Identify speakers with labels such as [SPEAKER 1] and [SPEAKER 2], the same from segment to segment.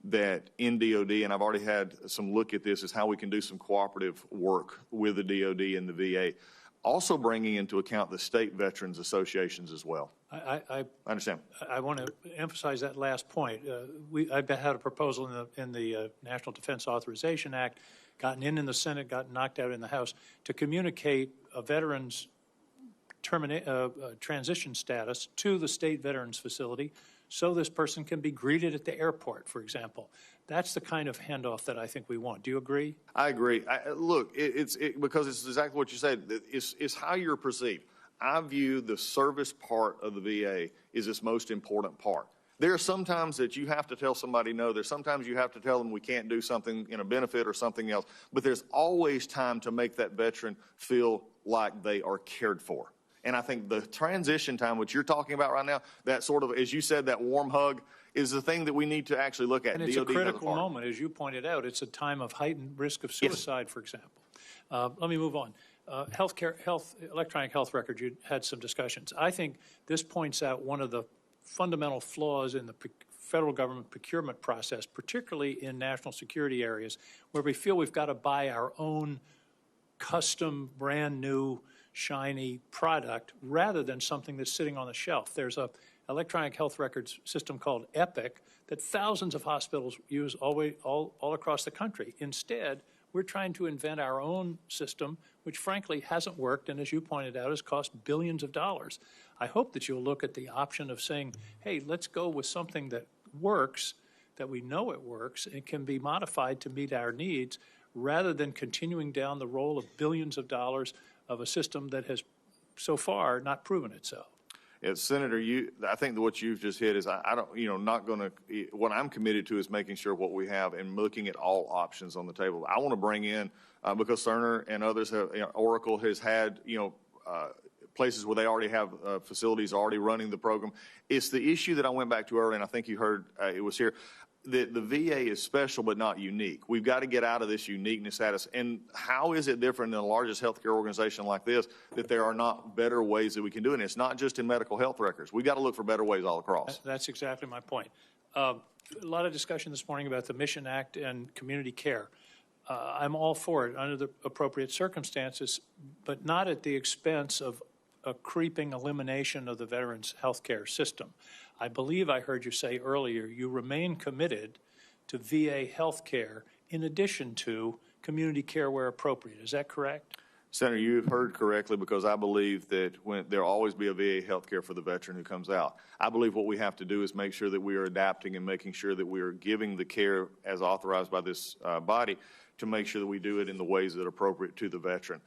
[SPEAKER 1] that in DOD, and I've already had some look at this, is how we can do some cooperative work with the DOD and the VA. Also bringing into account the state veterans associations as well.
[SPEAKER 2] I
[SPEAKER 1] understand.
[SPEAKER 2] I want to emphasize that last point. I've had a proposal in the National Defense Authorization Act, gotten in the Senate, got knocked out in the House, to communicate a veteran's transition status to the state veterans facility so this person can be greeted at the airport, for example. That's the kind of handoff that I think we want. Do you agree?
[SPEAKER 1] I agree. Look, because it's exactly what you said. It's how you're perceived. I view the service part of the VA is its most important part. There are some times that you have to tell somebody no. There's sometimes you have to tell them we can't do something in a benefit or something else. But there's always time to make that veteran feel like they are cared for. And I think the transition time, which you're talking about right now, that sort of, as you said, that warm hug, is the thing that we need to actually look at.
[SPEAKER 2] And it's a critical moment, as you pointed out. It's a time of heightened risk of suicide, yes, for example. Let me move on. Electronic health records, you had some discussions. I think this points out one of the fundamental flaws in the federal government procurement process, particularly in national security areas, where we feel we've got to buy our own custom, brand new, shiny product rather than something that's sitting on the shelf. There's a electronic health records system called EPIC that thousands of hospitals use all across the country. Instead, we're trying to invent our own system, which frankly hasn't worked, and as you pointed out, has cost billions of dollars. I hope that you'll look at the option of saying, hey, let's go with something that works, that we know it works, and can be modified to meet our needs, rather than continuing down the roll of billions of dollars of a system that has so far not proven itself.
[SPEAKER 1] Yes, Senator, I think that what you've just hit is I don't, not going to, what I'm committed to is making sure what we have and looking at all options on the table. I want to bring in, because Cerner and others have, Oracle has had, places where they already have facilities already running the program. It's the issue that I went back to earlier, and I think you heard it was here. The VA is special but not unique. We've got to get out of this uniqueness status. And how is it different in the largest healthcare organization like this that there are not better ways that we can do it? And it's not just in medical health records. We've got to look for better ways all across.
[SPEAKER 2] That's exactly my point. A lot of discussion this morning about the Mission Act and community care. I'm all for it under the appropriate circumstances, but not at the expense of a creeping elimination of the veterans' health care system. I believe I heard you say earlier you remain committed to VA health care in addition to community care where appropriate. Is that correct?
[SPEAKER 1] Senator, you've heard correctly, because I believe that there'll always be a VA health care for the veteran who comes out. I believe what we have to do is make sure that we are adapting and making sure that we are giving the care as authorized by this body to make sure that we do it in the ways that are appropriate to the veteran.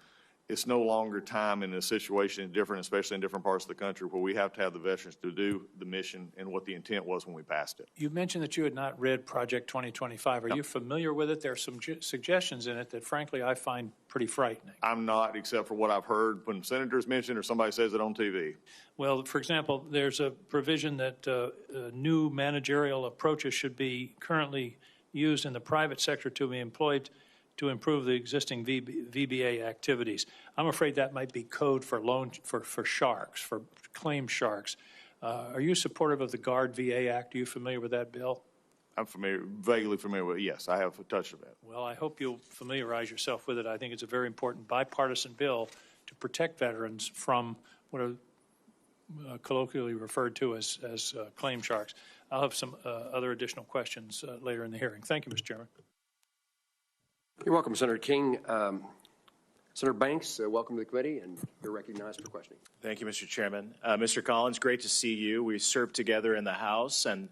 [SPEAKER 1] It's no longer time in a situation different, especially in different parts of the country, where we have to have the veterans to do the mission and what the intent was when we passed it.
[SPEAKER 2] You mentioned that you had not read Project 2025. Are you familiar with it? There are some suggestions in it that, frankly, I find pretty frightening.
[SPEAKER 1] I'm not, except for what I've heard when senators mention or somebody says it on TV.
[SPEAKER 2] Well, for example, there's a provision that new managerial approaches should be currently used in the private sector to be employed to improve the existing VBA activities. I'm afraid that might be code for sharks, for claim sharks. Are you supportive of the GUARD VA Act? Are you familiar with that bill?
[SPEAKER 1] I'm vaguely familiar with it. Yes, I have touched on that.
[SPEAKER 2] Well, I hope you'll familiarize yourself with it. I think it's a very important bipartisan bill to protect veterans from what are colloquially referred to as claim sharks. I'll have some other additional questions later in the hearing. Thank you, Mr. Chairman.
[SPEAKER 3] You're welcome, Senator King. Senator Banks, welcome to the committee, and you're recognized for questioning.
[SPEAKER 4] Thank you, Mr. Chairman. Mr. Collins, great to see you. We served together in the House, and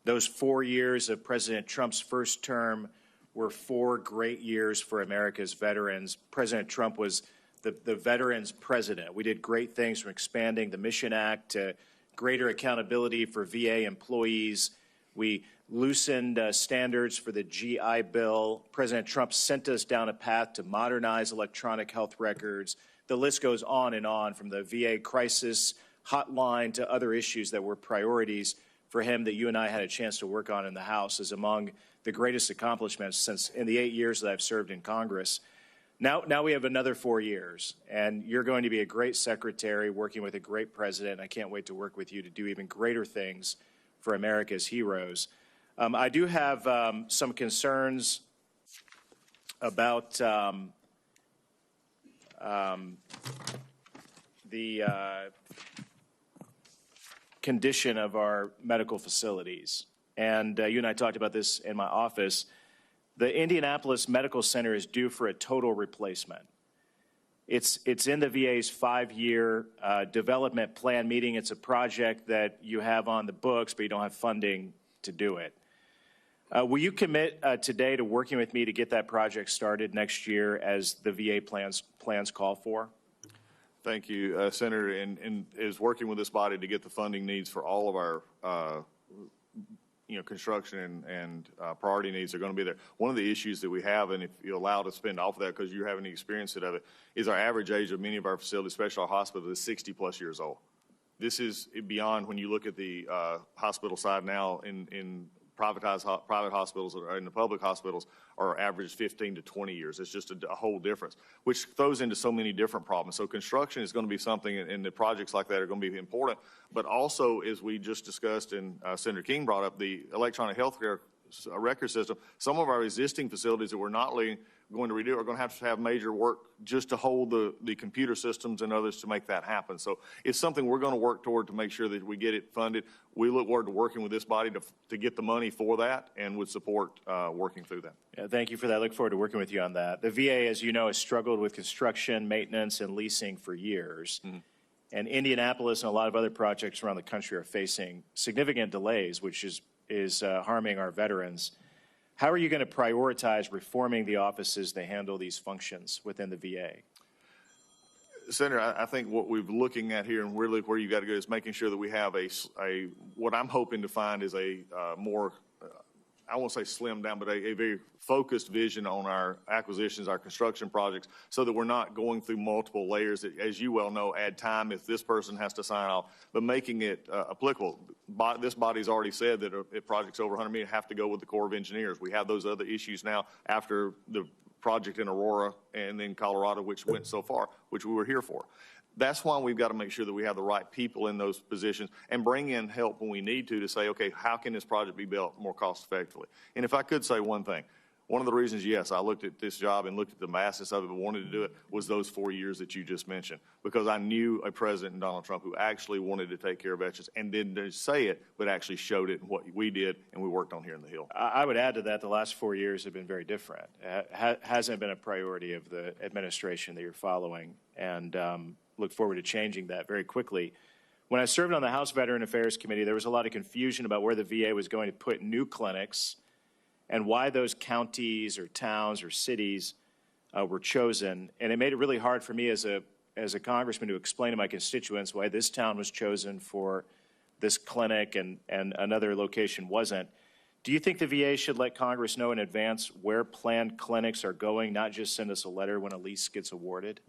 [SPEAKER 4] those 4 years of President Trump's first term were 4 great years for America's veterans. President Trump was the veterans president. We did great things, from expanding the Mission Act to greater accountability for VA employees. We loosened standards for the GI Bill. President Trump sent us down a path to modernize electronic health records. The list goes on and on, from the VA crisis hotline to other issues that were priorities for him that you and I had a chance to work on in the House, is among the greatest accomplishments since in the 8 years that I've served in Congress. Now we have another 4 years, and you're going to be a great secretary working with a great president. I can't wait to work with you to do even greater things for America's heroes. I do have some concerns about the condition of our medical facilities. And you and I talked about this in my office. The Indianapolis Medical Center is due for a total replacement. It's in the VA's 5-year development plan meeting. It's a project that you have on the books, but you don't have funding to do it. Will you commit today to working with me to get that project started next year as the VA plans call for?
[SPEAKER 1] Thank you, Senator, and is working with this body to get the funding needs for all of our construction and priority needs are going to be there. One of the issues that we have, and if you allow to spend off of that because you're having the experience of it, is our average age of many of our facilities, especially our hospitals, is 60+ years old. This is beyond when you look at the hospital side now in private hospitals or in the public hospitals are average 15 to 20 years. It's just a whole difference, which throws into so many different problems. So construction is going to be something, and the projects like that are going to be important. But also, as we just discussed and Senator King brought up, the electronic healthcare record system, some of our existing facilities that we're not going to redo are going to have major work just to hold the computer systems and others to make that happen. So it's something we're going to work toward to make sure that we get it funded. We look forward to working with this body to get the money for that and would support working through that.
[SPEAKER 4] Yeah, thank you for that. I look forward to working with you on that. The VA, as you know, has struggled with construction, maintenance, and leasing for years. Mm-hmm. And Indianapolis and a lot of other projects around the country are facing significant delays, which is harming our veterans. How are you going to prioritize reforming the offices that handle these functions within the VA?
[SPEAKER 1] Senator, I think what we're looking at here and really where you got to go is making sure that we have what I'm hoping to find is a more, I won't say slimmed down, but a very focused vision on our acquisitions, our construction projects, so that we're not going through multiple layers that, as you well know, add time if this person has to sign off, but making it applicable. This body's already said that if projects over 100 million have to go with the Corps of Engineers. We have those other issues now after the project in Aurora and then Colorado, which went so far, which we were here for. That's why we've got to make sure that we have the right people in those positions and bring in help when we need to say, okay, how can this project be built more cost effectively? And if I could say one thing, one of the reasons, yes, I looked at this job and looked at the vastness of it but wanted to do it was those 4 years that you just mentioned, because I knew a president, Donald Trump, who actually wanted to take care of veterans and didn't just say it, but actually showed it in what we did and we worked on here in the Hill.
[SPEAKER 4] I would add to that the last 4 years have been very different. It hasn't been a priority of the administration that you're following, and look forward to changing that very quickly. When I served on the House Veteran Affairs Committee, there was a lot of confusion about where the VA was going to put new clinics and why those counties or towns or cities were chosen. And it made it really hard for me as a congressman to explain to my constituents why this town was chosen for this clinic and another location wasn't. Do you think the VA should let Congress know in advance where planned clinics are going, not just send us a letter when a lease gets awarded?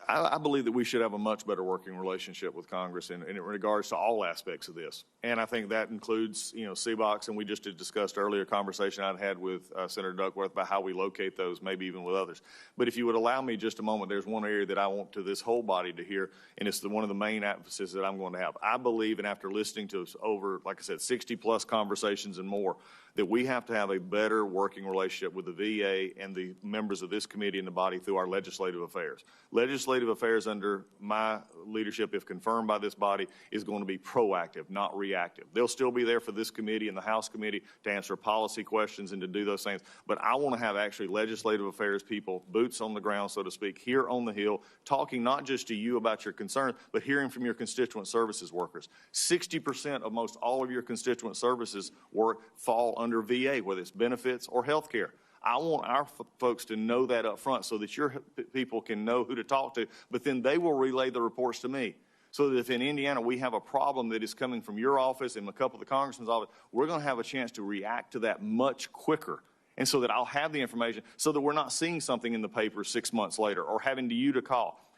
[SPEAKER 1] I believe that we should have a much better working relationship with Congress in regards to all aspects of this. And I think that includes, CBOX, and we just discussed earlier a conversation I'd had with Senator Duckworth about how we locate those, maybe even with others. But if you would allow me just a moment, there's one area that I want to this whole body to hear, and it's one of the main emphasis that I'm going to have. I believe, and after listening to over, like I said, 60+ conversations and more, that we have to have a better working relationship with the VA and the members of this committee and the body through our legislative affairs. Legislative affairs under my leadership, if confirmed by this body, is going to be proactive, not reactive. They'll still be there for this committee and the House committee to answer policy questions and to do those things. But I want to have actually legislative affairs people, boots on the ground, so to speak, here on the Hill, talking not just to you about your concerns, but hearing from your constituent services workers. 60% of most all of your constituent services work fall under VA, whether it's benefits or health care. I want our folks to know that up front so that your people can know who to talk to, but then they will relay the reports to me. So that if in Indiana we have a problem that is coming from your office and a couple of the congressman's office, we're going to have a chance to react to that much quicker. And so that I'll have the information so that we're not seeing something in the paper 6 months later or having you to call.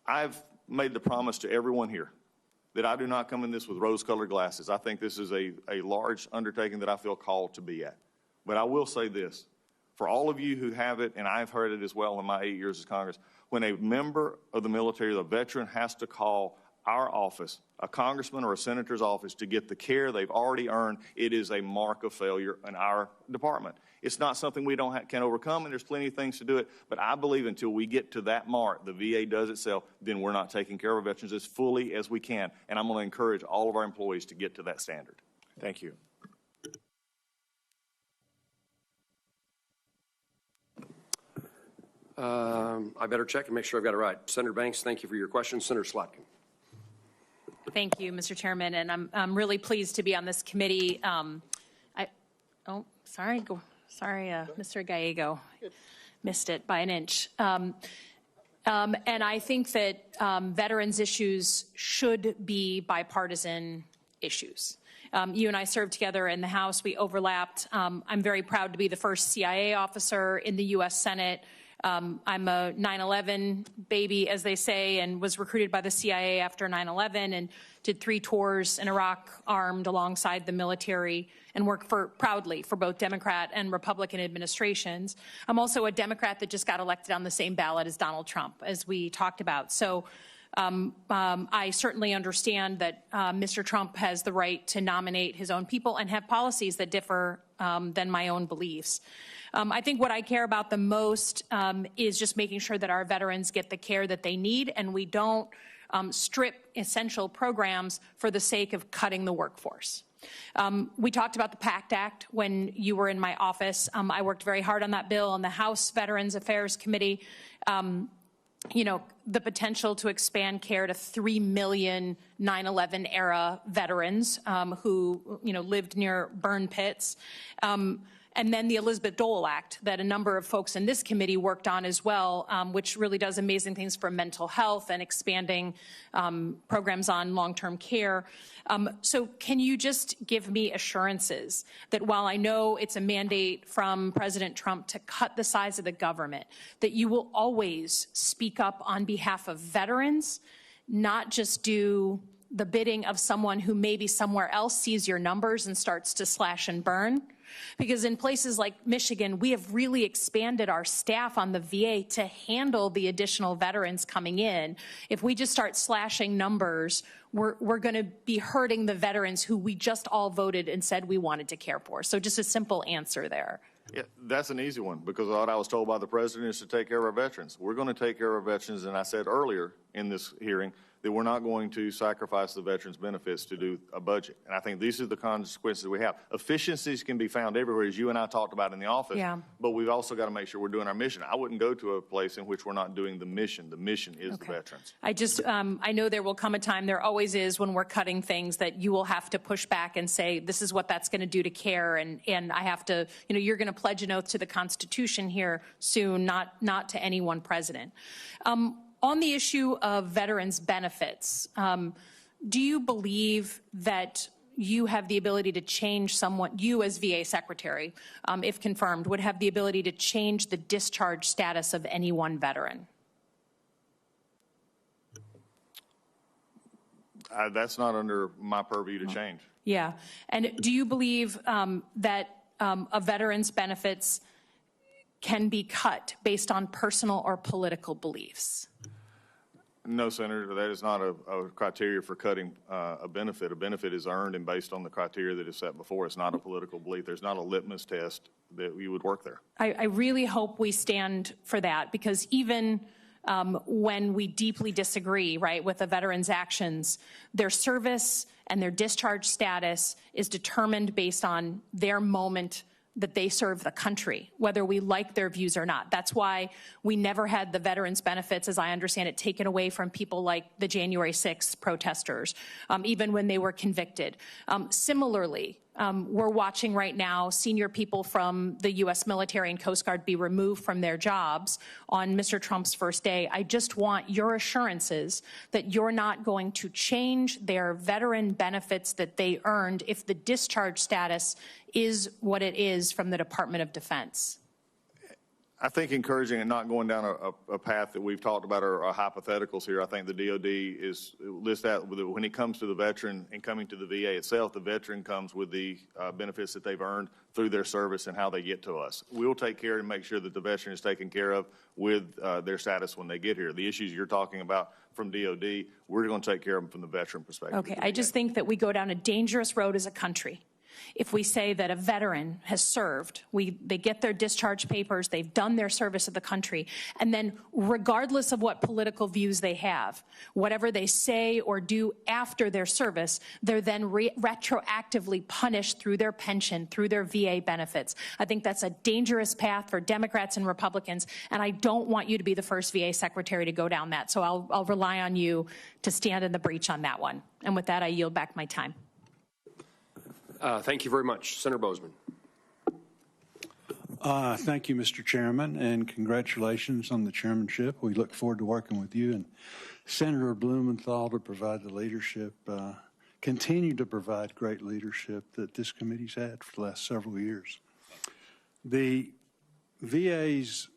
[SPEAKER 1] I've made the promise to everyone here that I do not come in this with rose-colored glasses. I think this is a large undertaking that I feel called to be at. But I will say this, for all of you who have it, and I've heard it as well in my 8 years as Congress, when a member of the military, the veteran, has to call our office, a congressman or a senator's office, to get the care they've already earned, it is a mark of failure in our department. It's not something we can overcome, and there's plenty of things to do it. But I believe until we get to that mark, the VA does itself, then we're not taking care of our veterans as fully as we can. And I'm going to encourage all of our employees to get to that standard.
[SPEAKER 4] Thank you.
[SPEAKER 3] I better check and make sure I've got it right. Senator Banks, thank you for your question. Senator Slotkin.
[SPEAKER 5] Thank you, Mr. Chairman, and I'm really pleased to be on this committee. Mr. Gallego missed it by an inch. And I think that veterans issues should be bipartisan issues. You and I served together in the House. We overlapped. I'm very proud to be the first CIA officer in the U.S. Senate. I'm a 9/11 baby, as they say, and was recruited by the CIA after 9/11 and did 3 tours in Iraq armed alongside the military and worked proudly for both Democrat and Republican administrations. I'm also a Democrat that just got elected on the same ballot as Donald Trump, as we talked about. So I certainly understand that Mr. Trump has the right to nominate his own people and have policies that differ than my own beliefs. I think what I care about the most is just making sure that our veterans get the care that they need, and we don't strip essential programs for the sake of cutting the workforce. We talked about the PACT Act when you were in my office. I worked very hard on that bill on the House Veterans Affairs Committee. You know, the potential to expand care to 3 million 9/11 era veterans who, you know, lived near burn pits. And then the Elizabeth Dole Act that a number of folks in this committee worked on as well, which really does amazing things for mental health and expanding programs on long-term care. So can you just give me assurances that while I know it's a mandate from President Trump to cut the size of the government, that you will always speak up on behalf of veterans, not just do the bidding of someone who maybe somewhere else sees your numbers and starts to slash and burn? Because in places like Michigan, we have really expanded our staff on the VA to handle the additional veterans coming in. If we just start slashing numbers, we're going to be hurting the veterans who we just all voted and said we wanted to care for. So just a simple answer there.
[SPEAKER 1] Yeah, that's an easy one, because what I was told by the president is to take care of our veterans. We're going to take care of our veterans, and I said earlier in this hearing that we're not going to sacrifice the veterans' benefits to do a budget. And I think these are the consequences we have. Efficiencies can be found everywhere, as you and I talked about in the office, but we've also got to make sure we're doing our mission. I wouldn't go to a place in which we're not doing the mission. The mission is the veterans.
[SPEAKER 5] I just, I know there will come a time, there always is when we're cutting things, that you will have to push back and say, this is what that's going to do to care. And I have to, you know, you're going to pledge an oath to the Constitution here soon, not to any one president. On the issue of veterans benefits, do you believe that you have the ability to change someone, you as VA Secretary, if confirmed, would have the ability to change the discharge status of any one veteran?
[SPEAKER 1] That's not under my purview to change.
[SPEAKER 5] Yeah. And do you believe that a veteran's benefits can be cut based on personal or political beliefs?
[SPEAKER 1] No, Senator, that is not a criteria for cutting a benefit. A benefit is earned and based on the criteria that is set before. It's not a political belief. There's not a litmus test that you would work there.
[SPEAKER 5] I really hope we stand for that, because even when we deeply disagree, right, with a veteran's actions, their service and their discharge status is determined based on their moment that they serve the country, whether we like their views or not. That's why we never had the veterans benefits, as I understand it, taken away from people like the January 6th protesters, even when they were convicted. Similarly, we're watching right now senior people from the U.S. military and Coast Guard be removed from their jobs on Mr. Trump's first day. I just want your assurances that you're not going to change their veteran benefits that they earned if the discharge status is what it is from the Department of Defense.
[SPEAKER 1] I think encouraging and not going down a path that we've talked about are hypotheticals here. I think the DOD is list that when it comes to the veteran and coming to the VA itself, the veteran comes with the benefits that they've earned through their service and how they get to us. We'll take care and make sure that the veteran is taken care of with their status when they get here. The issues you're talking about from DOD, we're going to take care of them from the veteran perspective.
[SPEAKER 5] Okay, I just think that we go down a dangerous road as a country if we say that a veteran has served, they get their discharge papers, they've done their service of the country, and then regardless of what political views they have, whatever they say or do after their service, they're then retroactively punished through their pension, through their VA benefits. I think that's a dangerous path for Democrats and Republicans, and I don't want you to be the first VA secretary to go down that. So I'll rely on you to stand in the breach on that one. And with that, I yield back my time.
[SPEAKER 3] Thank you very much. Senator Bozeman.
[SPEAKER 6] Thank you, Mr. Chairman, and congratulations on the chairmanship. We look forward to working with you and Senator Blumenthal to provide the leadership, continue to provide great leadership that this committee's had for the last several years. The VA's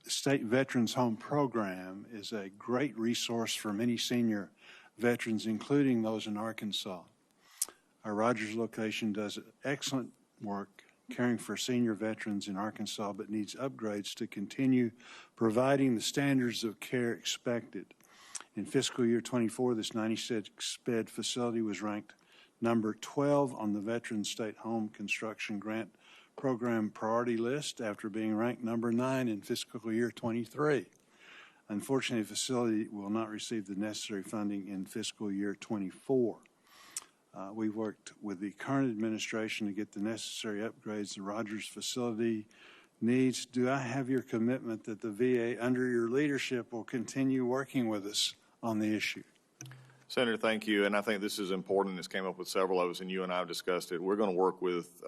[SPEAKER 6] State Veterans Home Program is a great resource for many senior veterans, including those in Arkansas. Our Rogers location does excellent work caring for senior veterans in Arkansas, but needs upgrades to continue providing the standards of care expected. In fiscal year 24, this 96-bed facility was ranked number 12 on the Veterans State Home Construction Grant Program priority list after being ranked number 9 in fiscal year 23. Unfortunately, the facility will not receive the necessary funding in fiscal year 24. We worked with the current administration to get the necessary upgrades the Rogers facility needs. Do I have your commitment that the VA, under your leadership, will continue working with us on the issue?
[SPEAKER 1] Senator, thank you. And I think this is important. This came up with several of us, and you and I have discussed it. We're going to work with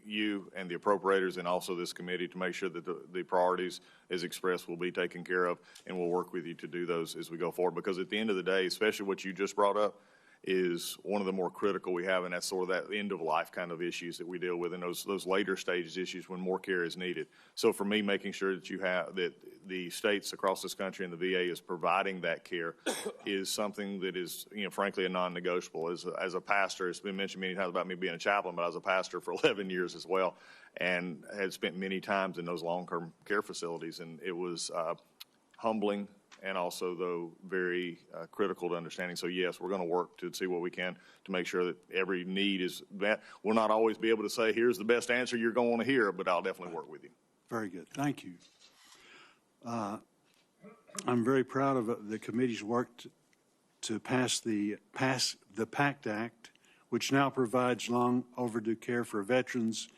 [SPEAKER 1] you and the appropriators and also this committee to make sure that the priorities as expressed will be taken care of, and we'll work with you to do those as we go forward. Because at the end of the day, especially what you just brought up, is one of the more critical we have, and that's sort of that end-of-life kind of issues that we deal with, and those later stages issues when more care is needed. So for me, making sure that you have that the states across this country and the VA is providing that care is something that is, frankly, a non-negotiable. As a pastor, it's been mentioned many times about me being a chaplain, but I was a pastor for 11 years as well, and had spent many times in those long-term care facilities, and it was humbling, and also, though, very critical to understanding. So, yes, we're going to work to see what we can to make sure that every need is met. We'll not always be able to say, here's the best answer you're going to hear, but I'll definitely work with you.
[SPEAKER 6] Very good. Thank you. I'm very proud of the committee's work to pass the PACT Act, which now provides long overdue care for veterans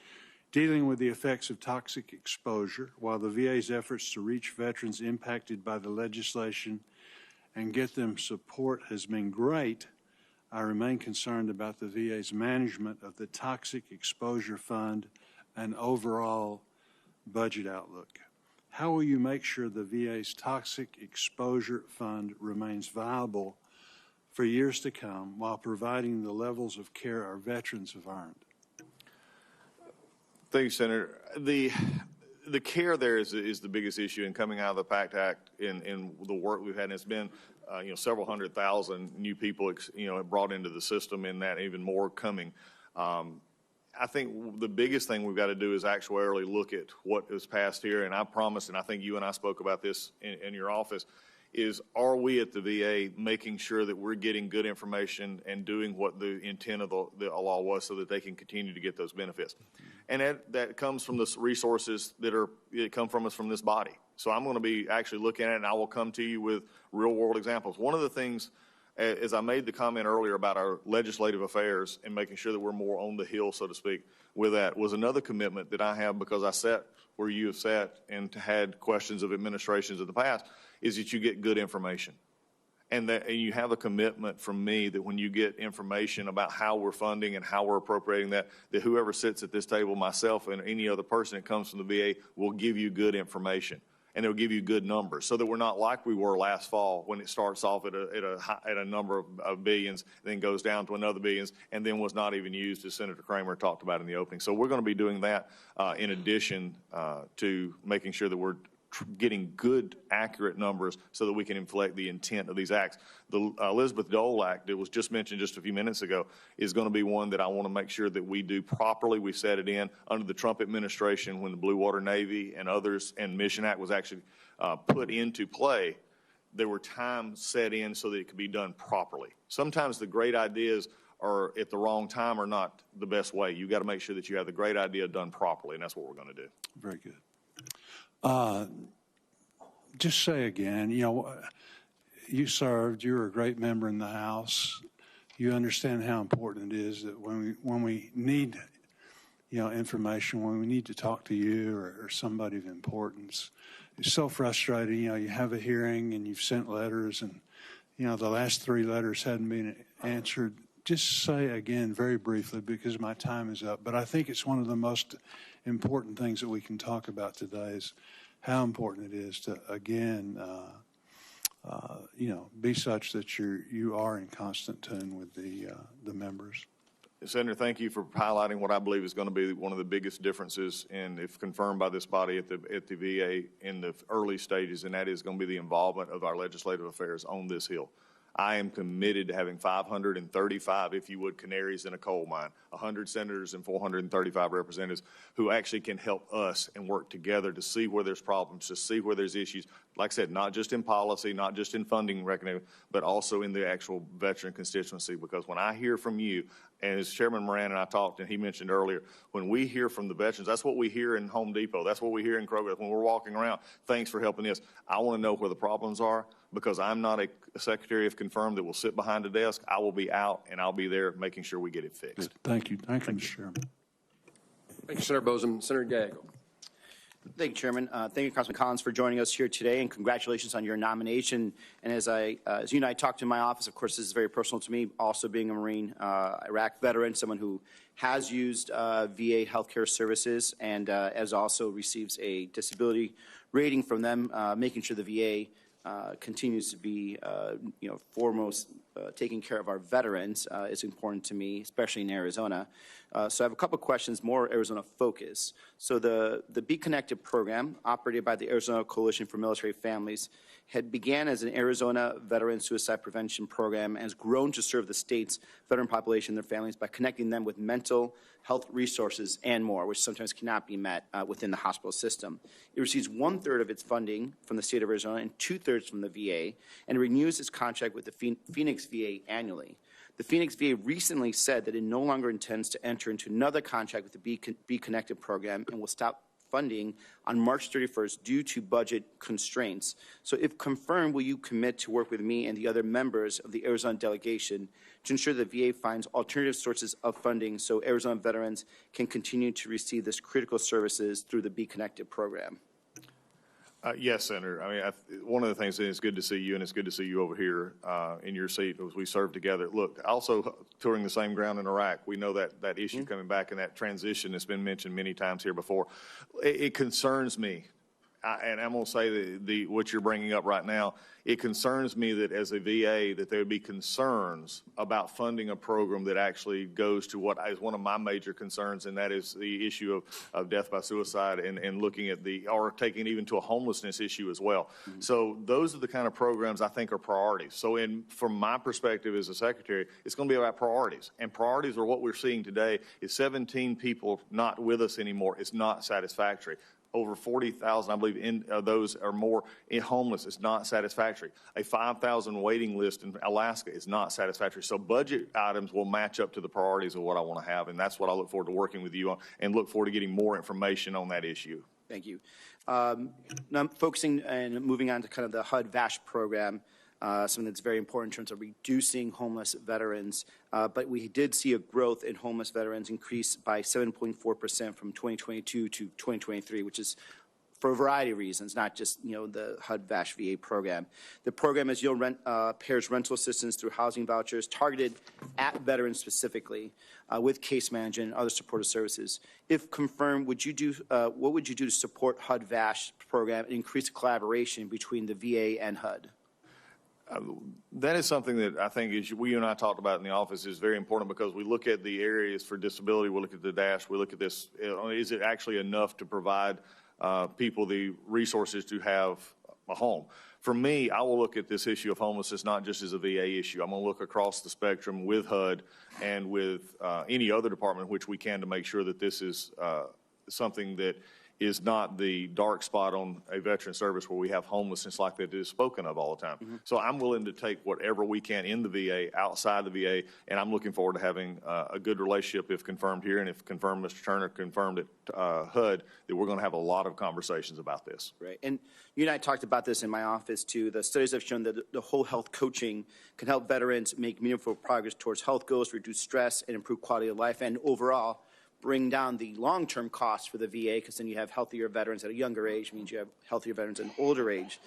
[SPEAKER 6] dealing with the effects of toxic exposure. While the VA's efforts to reach veterans impacted by the legislation and get them support has been great, I remain concerned about the VA's management of the Toxic Exposure Fund and overall budget outlook. How will you make sure the VA's Toxic Exposure Fund remains viable for years to come while providing the levels of care our veterans have earned?
[SPEAKER 1] Thank you, Senator. The care there is the biggest issue in coming out of the PACT Act in the work we've had. And it's been several 100,000 new people brought into the system, and that even more coming. I think the biggest thing we've got to do is actuarially look at what is passed here. And I promise, and I think you and I spoke about this in your office, is are we at the VA making sure that we're getting good information and doing what the intent of the law was so that they can continue to get those benefits. And that comes from the resources that come from us from this body. So I'm going to be actually looking at it, and I will come to you with real-world examples. One of the things, as I made the comment earlier about our legislative affairs and making sure that we're more on the hill, so to speak, with that, was another commitment that I have because I sat where you have sat and had questions of administrations in the past, is that you get good information. And you have a commitment from me that when you get information about how we're funding and how we're appropriating that whoever sits at this table, myself and any other person that comes from the VA, will give you good information. and they'll give you good numbers so that we're not like we were last fall when it starts off at a number of billions, then goes down to another billions, and then was not even used, as Senator Kramer talked about in the opening. So we're going to be doing that in addition to making sure that we're getting good, accurate numbers so that we can inflect the intent of these acts. The Elizabeth Dole Act that was just mentioned just a few minutes ago is going to be one that I want to make sure that we do properly. We set it in under the Trump administration when the Blue Water Navy and others and Mission Act was actually put into play. There were times set in so that it could be done properly. Sometimes the great ideas are at the wrong time or not the best way. You got to make sure that you have the great idea done properly, and that's what we're going to do.
[SPEAKER 6] Very good. Just say again, you served, you're a great member in the House. You understand how important it is that when we need, information, when we need to talk to you or somebody of importance, it's so frustrating. You have a hearing and you've sent letters and, the last 3 letters hadn't been answered. Just say again very briefly because my time is up, but I think it's one of the most important things that we can talk about today is how important it is to, again, be such that you are in constant tune with the members.
[SPEAKER 1] Senator, thank you for highlighting what I believe is going to be one of the biggest differences, and if confirmed by this body at the VA in the early stages, and that is going to be the involvement of our legislative affairs on this Hill. I am committed to having 535, if you would, canaries in a coal mine, 100 senators and 435 representatives who actually can help us and work together to see where there's problems, to see where there's issues. Like I said, not just in policy, not just in funding recognition, but also in the actual veteran constituency. Because when I hear from you, and as Chairman Moran and I talked, and he mentioned earlier, when we hear from the veterans, that's what we hear in Home Depot. That's what we hear in Kroger. When we're walking around, thanks for helping us. I want to know where the problems are because I'm not a secretary, if confirmed, that will sit behind a desk. I will be out, and I'll be there making sure we get it fixed.
[SPEAKER 6] Good. Thank you. Thank you, Mr. Chairman.
[SPEAKER 3] Thank you, Senator Bosom. Senator Gallego.
[SPEAKER 7] Thank you, Chairman. Thank you, Councilman Collins, for joining us here today, and congratulations on your nomination. And as you and I talked in my office, of course, this is very personal to me, also being a Marine, Iraq veteran, someone who has used VA healthcare services and as also receives a disability rating from them, making sure the VA continues to be, foremost taking care of our veterans is important to me, especially in Arizona. So I have a couple of questions, more Arizona focus. So the Be Connected program, operated by the Arizona Coalition for Military Families, had began as an Arizona veteran suicide prevention program and has grown to serve the state's veteran population and their families by connecting them with mental health resources and more, which sometimes cannot be met within the hospital system. It receives 1/3 of its funding from the state of Arizona and 2/3 from the VA, and renews its contract with the Phoenix VA annually. The Phoenix VA recently said that it no longer intends to enter into another contract with the Be Connected program and will stop funding on March 31st due to budget constraints. So if confirmed, will you commit to work with me and the other members of the Arizona delegation to ensure the VA finds alternative sources of funding so Arizona veterans can continue to receive this critical services through the Be Connected program?
[SPEAKER 1] Yes, Senator. I mean, one of the things is it's good to see you, and it's good to see you over here in your seat as we serve together. Look, also touring the same ground in Iraq, we know that issue coming back and that transition that's been mentioned many times here before. It concerns me, and I'm going to say what you're bringing up right now. It concerns me that as a VA that there would be concerns about funding a program that actually goes to what is one of my major concerns, and that is the issue of death by suicide and looking at or taking it even to a homelessness issue as well. Mm-hmm. So those are the kind of programs I think are priorities. So from my perspective as a secretary, it's going to be about priorities. And priorities are what we're seeing today is 17 people not with us anymore. It's not satisfactory. Over 40,000, I believe, those are more homeless. It's not satisfactory. A 5,000 waiting list in Alaska is not satisfactory. So budget items will match up to the priorities of what I want to have, and that's what I look forward to working with you on and look forward to getting more information on that issue.
[SPEAKER 7] Thank you. Now I'm focusing and moving on to kind of the HUD-VASH program. Something that's very important in terms of reducing homeless veterans. But we did see a growth in homeless veterans increase by 7.4% from 2022 to 2023, which is for a variety of reasons, not just, the HUD-VASH VA program. The program is pairs rental assistance through housing vouchers targeted at veterans specifically with case management and other supportive services. If confirmed, what would you do to support HUD-VASH program and increase the collaboration between the VA and HUD?
[SPEAKER 1] That is something that I think you and I talked about in the office is very important because we look at the areas for disability, we look at the DASH, we look at this, is it actually enough to provide people the resources to have a home? For me, I will look at this issue of homelessness not just as a VA issue. I'm going to look across the spectrum with HUD and with any other department which we can to make sure that this is something that is not the dark spot on a veteran service where we have homelessness like that is spoken of all the time. Mm-hmm. So I'm willing to take whatever we can in the VA, outside the VA, and I'm looking forward to having a good relationship if confirmed here, and if confirmed, Mr. Turner confirmed at HUD, that we're going to have a lot of conversations about this.
[SPEAKER 7] Right, and you and I talked about this in my office too. The studies have shown that the whole health coaching can help veterans make meaningful progress towards health goals, reduce stress, and improve quality of life, and overall, bring down the long-term costs for the VA, because then you have healthier veterans at a younger age, means you have healthier veterans at an older age.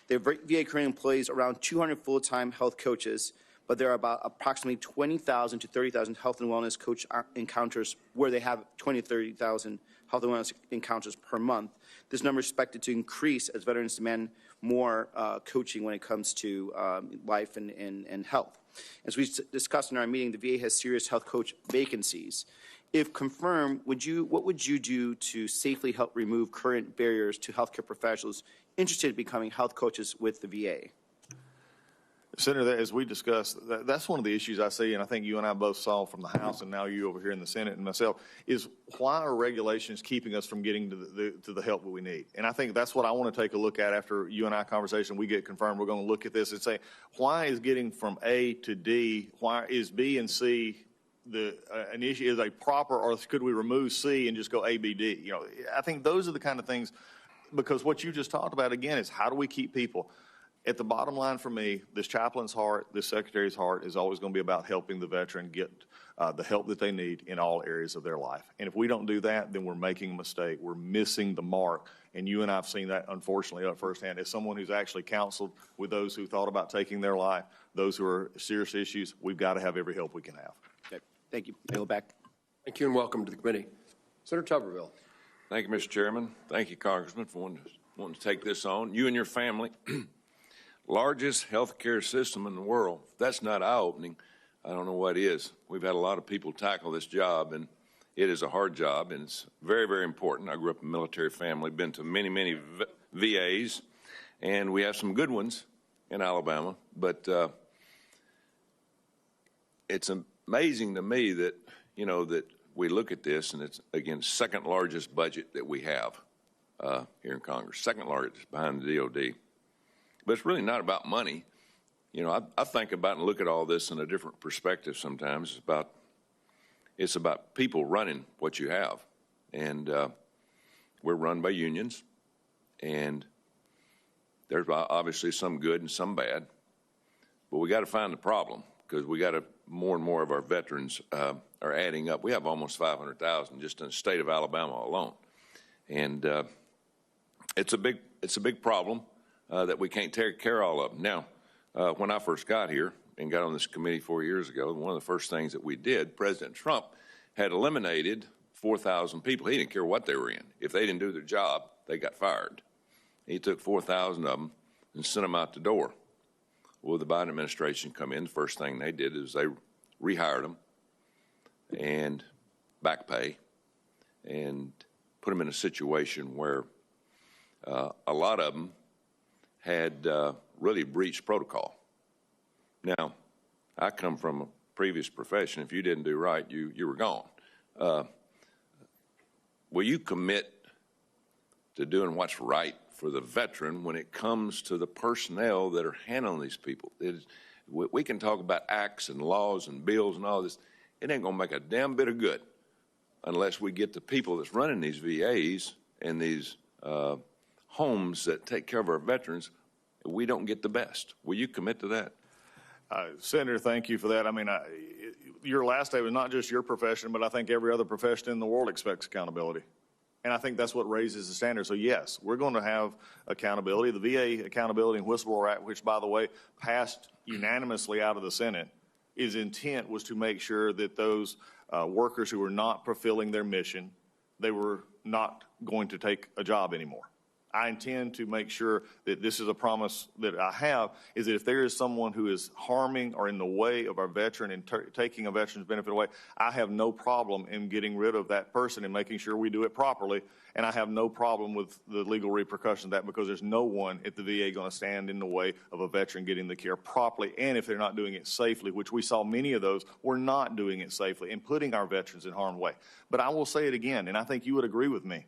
[SPEAKER 7] The VA currently employs around 200 full-time health coaches, but there are about approximately 20,000 to 30,000 health and wellness coach encounters where they have 20 to 30,000 health and wellness encounters per month. This number is expected to increase as veterans demand more coaching when it comes to life and health. As we discussed in our meeting, the VA has serious health coach vacancies. If confirmed, what would you do to safely help remove current barriers to healthcare professionals interested in becoming health coaches with the VA?
[SPEAKER 1] Senator, as we discussed, that's one of the issues I see, and I think you and I both saw from the House and now you over here in the Senate and myself, is why are regulations keeping us from getting to the help that we need? And I think that's what I want to take a look at after you and I conversation, we get confirmed, we're going to look at this and say, why is getting from A to D, why is B and C an issue is a proper, or could we remove C and just go A, B, D? I think those are the kind of things, because what you just talked about again is how do we keep people? At the bottom line for me, this chaplain's heart, this secretary's heart is always going to be about helping the veteran get the help that they need in all areas of their life. And if we don't do that, then we're making a mistake. We're missing the mark. And you and I have seen that, unfortunately, up firsthand. As someone who's actually counseled with those who thought about taking their life, those who are serious issues, we've got to have every help we can have.
[SPEAKER 7] Okay. Thank you. I go back.
[SPEAKER 3] Thank you and welcome to the committee. Senator Tuberville.
[SPEAKER 8] Thank you, Mr. Chairman. Thank you, Congressman, for wanting to take this on. You and your family, largest health care system in the world. If that's not eye-opening, I don't know what is. We've had a lot of people tackle this job, and it is a hard job, and it's very, very important. I grew up in a military family, been to many, many VAs, and we have some good ones in Alabama, but it's amazing to me that, that we look at this, and it's, again, second largest budget that we have here in Congress, second largest behind the DOD. But it's really not about money. I think about and look at all this in a different perspective sometimes. It's about people running what you have. And we're run by unions, and there's obviously some good and some bad. But we got to find the problem, because we got to, more and more of our veterans are adding up. We have almost 500,000 just in the state of Alabama alone. And it's a big problem that we can't take care of all of them. Now, when I first got here and got on this committee 4 years ago, one of the first things that we did, President Trump had eliminated 4,000 people. He didn't care what they were in. If they didn't do their job, they got fired. He took 4,000 of them and sent them out the door. Well, the Biden administration come in, the first thing they did is they rehired them and back pay and put them in a situation where a lot of them had really breached protocol. Now, I come from a previous profession. If you didn't do right, you were gone. Will you commit to doing what's right for the veteran when it comes to the personnel that are handling these people? We can talk about acts and laws and bills and all this. It ain't going to make a damn bit of good unless we get the people that's running these VAs and these homes that take care of our veterans. We don't get the best. Will you commit to that?
[SPEAKER 1] Senator, thank you for that. I mean, your last statement was not just your profession, but I think every other profession in the world expects accountability. And I think that's what raises the standard. So yes, we're going to have accountability. The VA Accountability and Whistleblower Act, which by the way, passed unanimously out of the Senate, its intent was to make sure that those workers who were not fulfilling their mission, they were not going to take a job anymore. I intend to make sure that this is a promise that I have, is that if there is someone who is harming or in the way of our veteran and taking a veteran's benefit away, I have no problem in getting rid of that person and making sure we do it properly. And I have no problem with the legal repercussions of that, because there's no one at the VA going to stand in the way of a veteran getting the care properly. And if they're not doing it safely, which we saw many of those were not doing it safely and putting our veterans in harm's way. But I will say it again, and I think you would agree with me.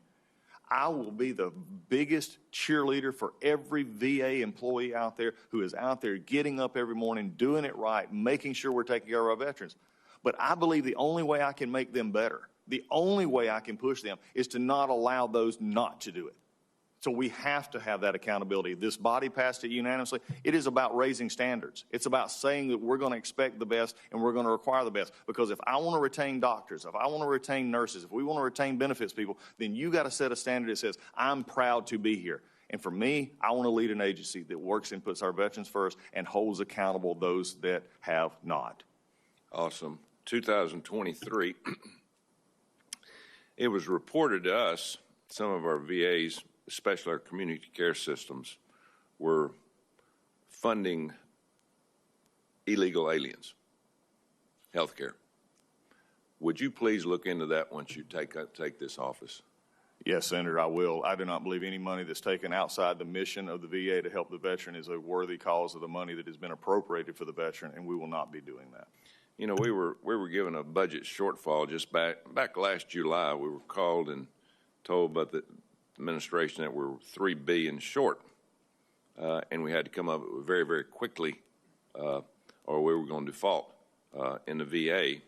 [SPEAKER 1] I will be the biggest cheerleader for every VA employee out there who is out there getting up every morning, doing it right, making sure we're taking care of our veterans. But I believe the only way I can make them better, the only way I can push them, is to not allow those not to do it. So we have to have that accountability. This body passed it unanimously. It is about raising standards. It's about saying that we're going to expect the best and we're going to require the best. Because if I want to retain doctors, if I want to retain nurses, if we want to retain benefits people, then you got to set a standard that says, I'm proud to be here. And for me, I want to lead an agency that works and puts our veterans first and holds accountable those that have not.
[SPEAKER 8] Awesome. 2023, it was reported to us, some of our VAs, especially our community care systems, were funding illegal aliens, healthcare. Would you please look into that once you take this office?
[SPEAKER 1] Yes, Senator, I will. I do not believe any money that's taken outside the mission of the VA to help the veteran is a worthy cause of the money that has been appropriated for the veteran, and we will not be doing that.
[SPEAKER 8] You know, we were given a budget shortfall just back last July. We were called and told by the administration that we're $3 billion short, and we had to come up very, very quickly, or we were going to default in the VA.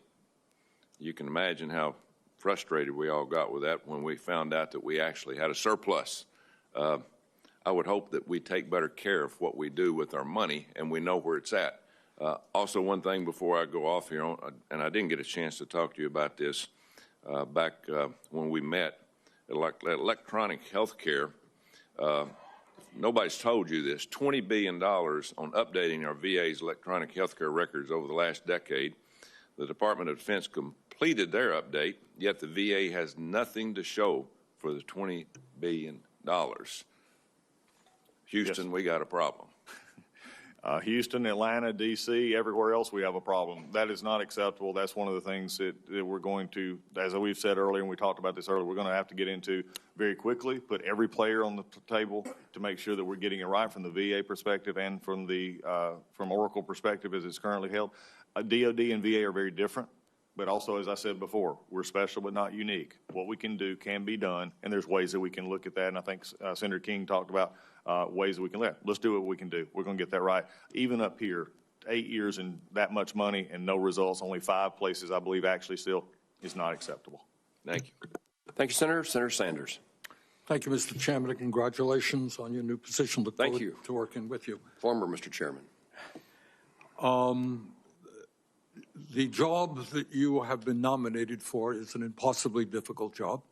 [SPEAKER 8] You can imagine how frustrated we all got with that when we found out that we actually had a surplus. I would hope that we take better care of what we do with our money, and we know where it's at. Also, one thing before I go off here, and I didn't get a chance to talk to you about this back when we met. Electronic health care, nobody's told you this, $20 billion on updating our VA's electronic health care records over the last decade. The Department of Defense completed their update, yet the VA has nothing to show for the $20 billion. Houston, yes. We got a problem.
[SPEAKER 1] Houston, Atlanta, D.C., everywhere else we have a problem. That is not acceptable. That's one of the things that we're going to, as we've said earlier, and we talked about this earlier, we're going to have to get into very quickly, put every player on the table to make sure that we're getting it right from the VA perspective and from the from Oracle perspective as it's currently held. DOD and VA are very different, but also, as I said before, we're special but not unique. What we can do can be done, and there's ways that we can look at that, and I think Senator King talked about ways that we can let's do what we can do. We're going to get that right. Even up here, 8 years and that much money and no results, only 5 places, I believe, actually still is not acceptable.
[SPEAKER 8] Thank you.
[SPEAKER 3] Thank you, Senator. Senator Sanders.
[SPEAKER 9] Thank you, Mr. Chairman, and congratulations on your new position. Look
[SPEAKER 3] Thank
[SPEAKER 9] forward
[SPEAKER 3] you.
[SPEAKER 9] to working with you.
[SPEAKER 3] Former Mr. Chairman.
[SPEAKER 9] The job that you have been nominated for is an impossibly difficult job.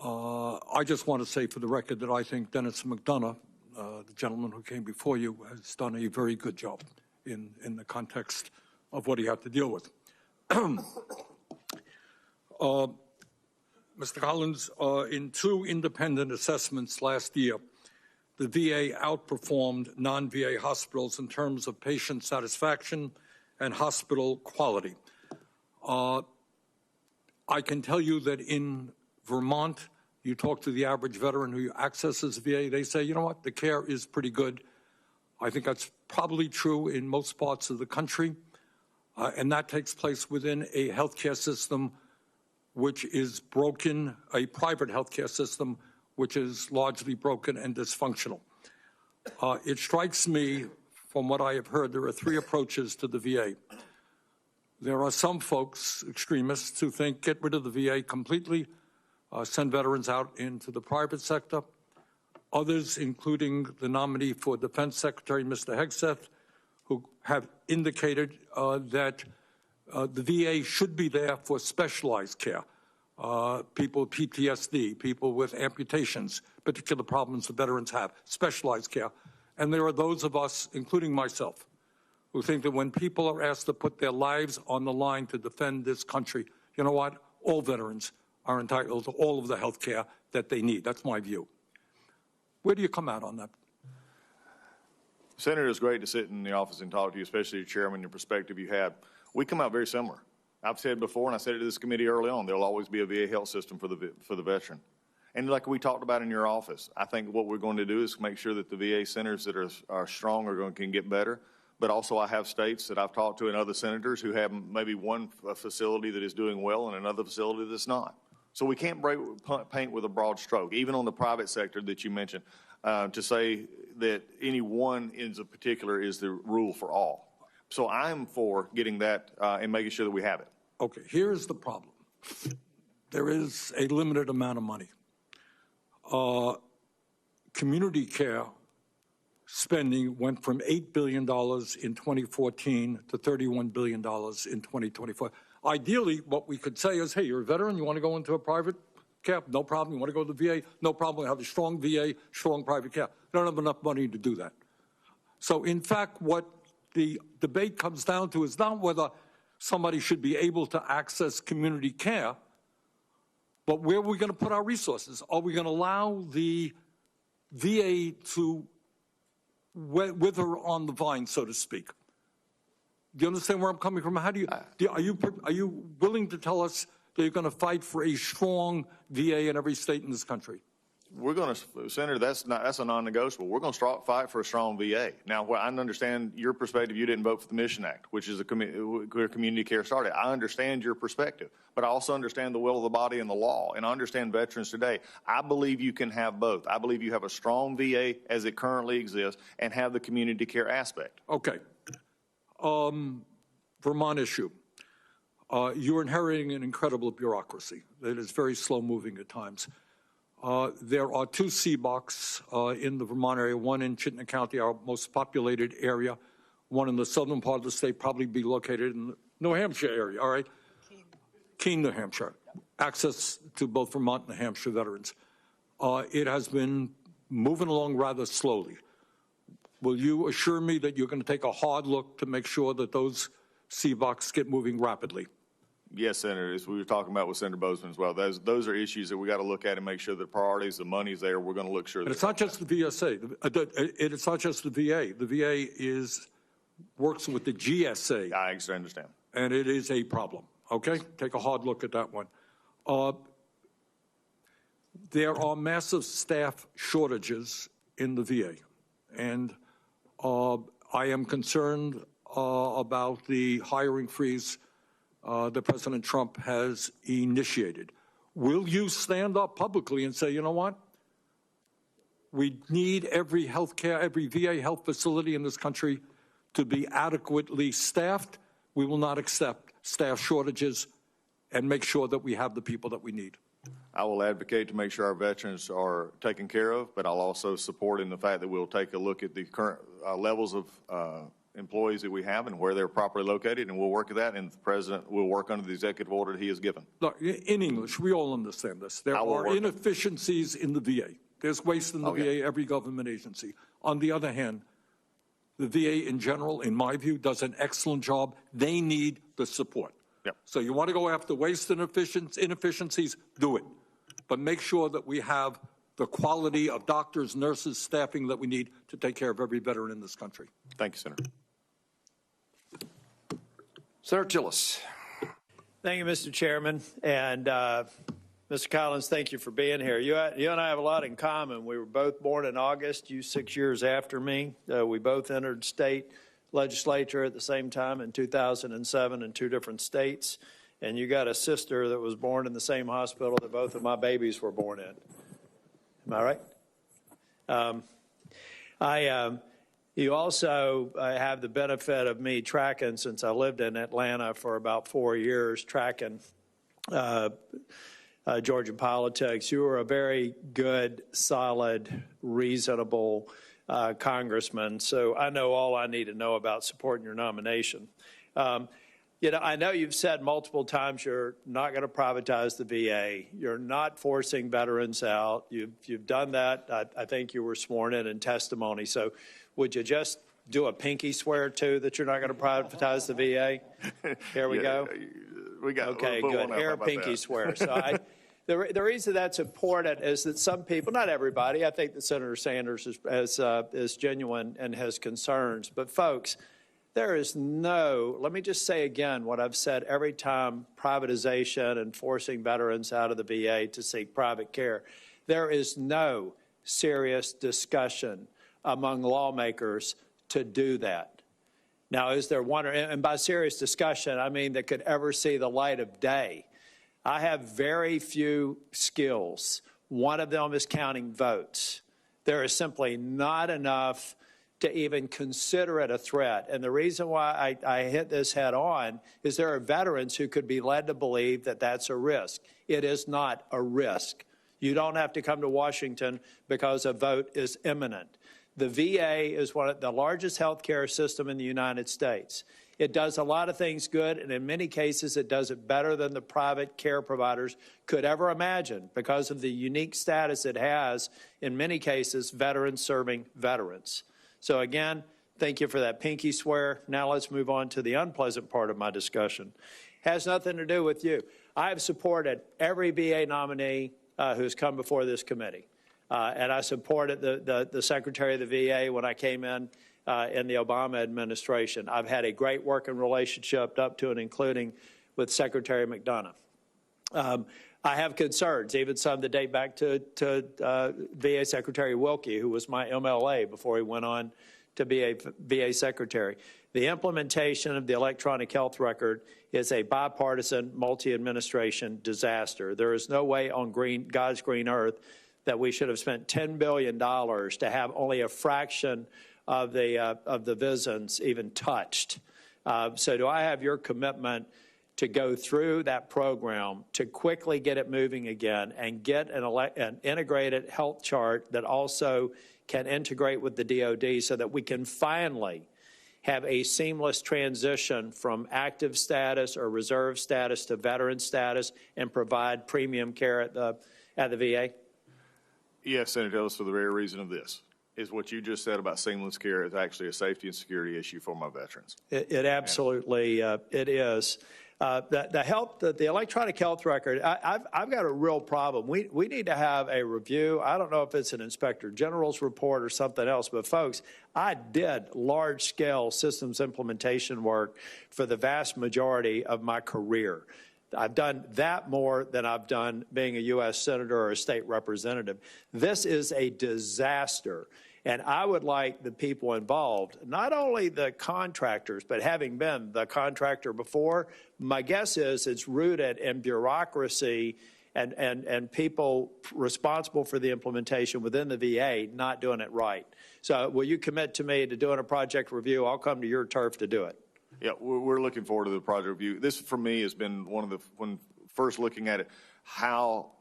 [SPEAKER 9] I just want to say for the record that I think Dennis McDonough, the gentleman who came before you, has done a very good job in the context of what he had to deal with. Mr. Collins, in 2 independent assessments last year, the VA outperformed non-VA hospitals in terms of patient satisfaction and hospital quality. I can tell you that in Vermont, you talk to the average veteran who accesses VA, they say, you know what, the care is pretty good. I think that's probably true in most parts of the country, and that takes place within a healthcare system which is broken, a private healthcare system which is largely broken and dysfunctional. It strikes me, from what I have heard, there are 3 approaches to the VA. There are some folks, extremists, who think get rid of the VA completely, send veterans out into the private sector. Others, including the nominee for Defense Secretary, Mr. Hegseth, who have indicated that the VA should be there for specialized care, people with PTSD, people with amputations, particular problems the veterans have, specialized care. And there are those of us, including myself, who think that when people are asked to put their lives on the line to defend this country, you know what? All veterans are entitled to all of the health care that they need. That's my view. Where do you come out on that?
[SPEAKER 1] Senator, it's great to sit in the office and talk to you, especially your chairman, your perspective you have. We come out very similar. I've said before, and I said it to this committee early on, there'll always be a VA health system for the veteran. And like we talked about in your office, I think what we're going to do is make sure that the VA centers that are strong can get better. But also I have states that I've talked to and other senators who have maybe one facility that is doing well and another facility that's not. So we can't paint with a broad stroke, even on the private sector that you mentioned, to say that any one in particular is the rule for all. So I'm for getting that and making sure that we have it.
[SPEAKER 9] Okay, here's the problem. There is a limited amount of money. Community care spending went from $8 billion in 2014 to $31 billion in 2024. Ideally, what we could say is, hey, you're a veteran, you want to go into a private care? No problem. You want to go to the VA? No problem. We have a strong VA, strong private care. They don't have enough money to do that. So, in fact, what the debate comes down to is not whether somebody should be able to access community care, but where are we going to put our resources? Are we going to allow the VA to wither on the vine, so to speak? Do you understand where I'm coming from? How are you willing to tell us that you're going to fight for a strong VA in every state in this country?
[SPEAKER 1] We're going to, Senator, that's a non-negotiable. We're going to fight for a strong VA. Now, I understand your perspective. You didn't vote for the Mission Act, which is where community care started. I understand your perspective, but I also understand the will of the body and the law, and I understand veterans today. I believe you can have both. I believe you have a strong VA as it currently exists and have the community care aspect.
[SPEAKER 9] Okay. Vermont issue. You're inheriting an incredible bureaucracy that is very slow-moving at times. There are two CBOCs in the Vermont area, one in Chittenden County, our most populated area, one in the southern part of the state, probably be located in the New Hampshire area, all right? Keene, New Hampshire. Access to both Vermont and New Hampshire veterans. It has been moving along rather slowly. Will you assure me that you're going to take a hard look to make sure that those CBOCs get moving rapidly?
[SPEAKER 1] Yes, Senator, as we were talking about with Senator Bozeman as well. Those are issues that we got to look at and make sure that priorities, the money's there. We're going to look sure.
[SPEAKER 9] And it's not just the VSA. It's not just the VA. The VA works with the GSA.
[SPEAKER 1] I understand.
[SPEAKER 9] And it is a problem. Okay, take a hard look at that one. There are massive staff shortages in the VA, and I am concerned about the hiring freeze that President Trump has initiated. Will you stand up publicly and say, you know what? We need every VA health facility in this country to be adequately staffed. We will not accept staff shortages, and make sure that we have the people that we need.
[SPEAKER 1] I will advocate to make sure our veterans are taken care of, but I'll also support in the fact that we'll take a look at the current levels of employees that we have and where they're properly located, and we'll work at that, and the President will work under the executive order that he has given.
[SPEAKER 9] Look, in English, we all understand this. There are inefficiencies in the VA. There's waste in the VA, every government agency. On the other hand, the VA in general, in my view, does an excellent job. They need the support.
[SPEAKER 1] Yep.
[SPEAKER 9] So you want to go after waste and inefficiencies, do it. But make sure that we have the quality of doctors, nurses, staffing that we need to take care of every veteran in this country.
[SPEAKER 1] Thank you, Senator.
[SPEAKER 3] Senator Tillis.
[SPEAKER 10] Thank you, Mr. Chairman. And Mr. Collins, thank you for being here. You and I have a lot in common. We were both born in August, you 6 years after me. We both entered state legislature at the same time in 2007 in 2 different states. And you got a sister that was born in the same hospital that both of my babies were born in. Am I right? You also have the benefit of me tracking, since I lived in Atlanta for about 4 years, tracking Georgia politics. You were a very good, solid, reasonable congressman, so I know all I need to know about supporting your nomination. You know, I know you've said multiple times you're not going to privatize the VA. You're not forcing veterans out. You've done that. I think you were sworn in testimony. So would you just do a pinky swear, too, that you're not going to privatize the VA? Here we go.
[SPEAKER 1] We got
[SPEAKER 10] Okay,
[SPEAKER 1] we'll
[SPEAKER 10] good.
[SPEAKER 1] one up.
[SPEAKER 10] Air
[SPEAKER 1] How about
[SPEAKER 10] pinky
[SPEAKER 1] that?
[SPEAKER 10] swear. So the reason that's important is that some people, not everybody, I think that Senator Sanders is genuine and has concerns. But, folks, there is no, let me just say again what I've said every time, privatization and forcing veterans out of the VA to seek private care. There is no serious discussion among lawmakers to do that. Now, is there one, and by serious discussion, I mean that could ever see the light of day? I have very few skills. One of them is counting votes. There is simply not enough to even consider it a threat. And the reason why I hit this head on is there are veterans who could be led to believe that that's a risk. It is not a risk. You don't have to come to Washington because a vote is imminent. The VA is one of the largest health care system in the United States. It does a lot of things good, and in many cases it does it better than the private care providers could ever imagine because of the unique status it has, in many cases, veterans serving veterans. So again, thank you for that pinky swear. Now let's move on to the unpleasant part of my discussion. Has nothing to do with you. I have supported every VA nominee who's come before this committee. And I supported the Secretary of the VA when I came in the Obama administration. I've had a great working relationship up to and including with Secretary McDonough. I have concerns, even some that date back to VA Secretary Wilkie, who was my MLA before he went on to be a VA Secretary. The implementation of the electronic health record is a bipartisan, multi-administration disaster. There is no way on God's green earth that we should have spent $10 billion to have only a fraction of the VISNs even touched. So do I have your commitment to go through that program to quickly get it moving again and get an integrated health chart that also can integrate with the DOD so that we can finally have a seamless transition from active status or reserve status to veteran status and provide premium care at the VA?
[SPEAKER 1] Yes, Senator Ellis, for the very reason of this, is what you just said about seamless care is actually a safety and security issue for my veterans.
[SPEAKER 10] It absolutely it is. The electronic health record, I've got a real problem. We need to have a review. I don't know if it's an Inspector General's report or something else, but folks, I did large-scale systems implementation work for the vast majority of my career. I've done that more than I've done being a U.S. Senator or a state representative. This is a disaster. And I would like the people involved, not only the contractors, but having been the contractor before, my guess is it's rooted in bureaucracy and people responsible for the implementation within the VA not doing it right. So will you commit to me to doing a project review? I'll come to your turf to do it.
[SPEAKER 1] Yeah, we're looking forward to the project review. This, for me, has been one of the, when first looking at it, how,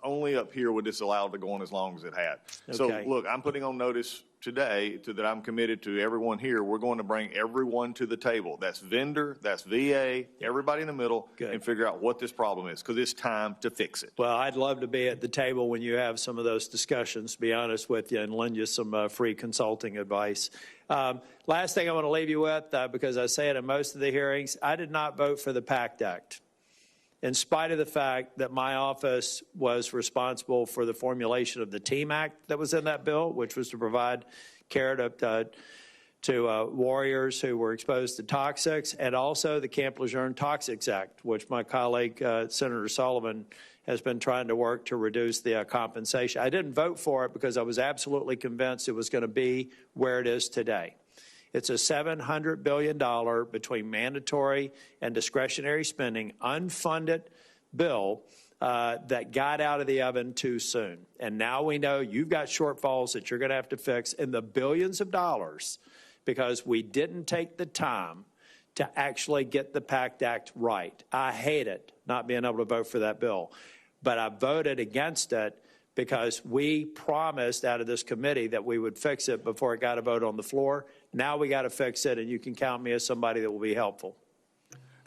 [SPEAKER 1] only up here would this allow it to go on as long as it had.
[SPEAKER 10] Okay.
[SPEAKER 1] So, look, I'm putting on notice today that I'm committed to everyone here. We're going to bring everyone to the table. That's vendor, that's VA, everybody in the middle,
[SPEAKER 10] Good.
[SPEAKER 1] and figure out what this problem is, because it's time to fix it.
[SPEAKER 10] Well, I'd love to be at the table when you have some of those discussions, to be honest with you, and lend you some free consulting advice. Last thing I want to leave you with, because I say it in most of the hearings, I did not vote for the PACT Act, in spite of the fact that my office was responsible for the formulation of the TEAM Act that was in that bill, which was to provide care to warriors who were exposed to toxics, and also the Camp Lejeune Toxics Act, which my colleague, Senator Sullivan, has been trying to work to reduce the compensation. I didn't vote for it because I was absolutely convinced it was going to be where it is today. It's a $700 billion between mandatory and discretionary spending, unfunded bill that got out of the oven too soon. And now we know you've got shortfalls that you're going to have to fix in the billions of dollars because we didn't take the time to actually get the PACT Act right. I hate it, not being able to vote for that bill. But I voted against it because we promised out of this committee that we would fix it before it got a vote on the floor. Now we got to fix it, and you can count me as somebody that will be helpful.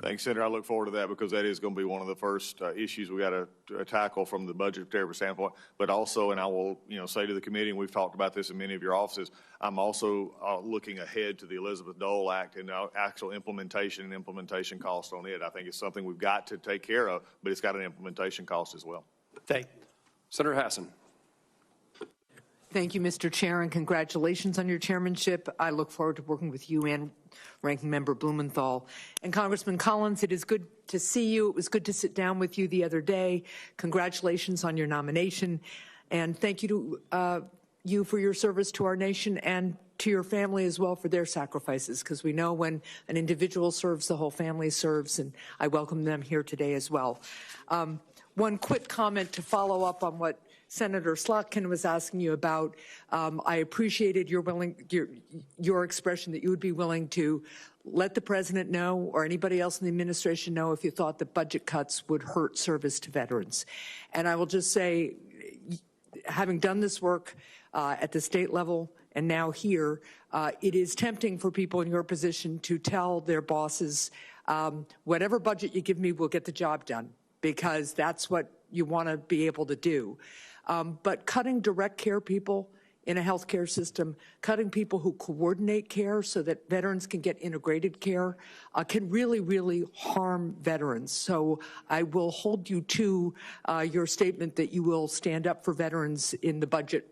[SPEAKER 1] Thanks, Senator. I look forward to that because that is going to be one of the first issues we got to tackle from the budgetary standpoint. But also, and I will, say to the committee, and we've talked about this in many of your offices, I'm also looking ahead to the Elizabeth Dole Act and actual implementation and implementation cost on it. I think it's something we've got to take care of, but it's got an implementation cost as well.
[SPEAKER 10] Thank you.
[SPEAKER 3] Senator Hassan.
[SPEAKER 11] Thank you, Mr. Chair, and congratulations on your chairmanship. I look forward to working with you and Ranking Member Blumenthal. And Congressman Collins, it is good to see you. It was good to sit down with you the other day. Congratulations on your nomination. And thank you to you for your service to our nation and to your family as well for their sacrifices, because we know when an individual serves, the whole family serves, and I welcome them here today as well. One quick comment to follow up on what Senator Slotkin was asking you about. I appreciated your expression that you would be willing to let the president know or anybody else in the administration know if you thought that budget cuts would hurt service to veterans. And I will just say, having done this work at the state level and now here, it is tempting for people in your position to tell their bosses, whatever budget you give me, we'll get the job done, because that's what you want to be able to do. But cutting direct care people in a healthcare system, cutting people who coordinate care so that veterans can get integrated care, can really, really harm veterans. So I will hold you to your statement that you will stand up for veterans in the budget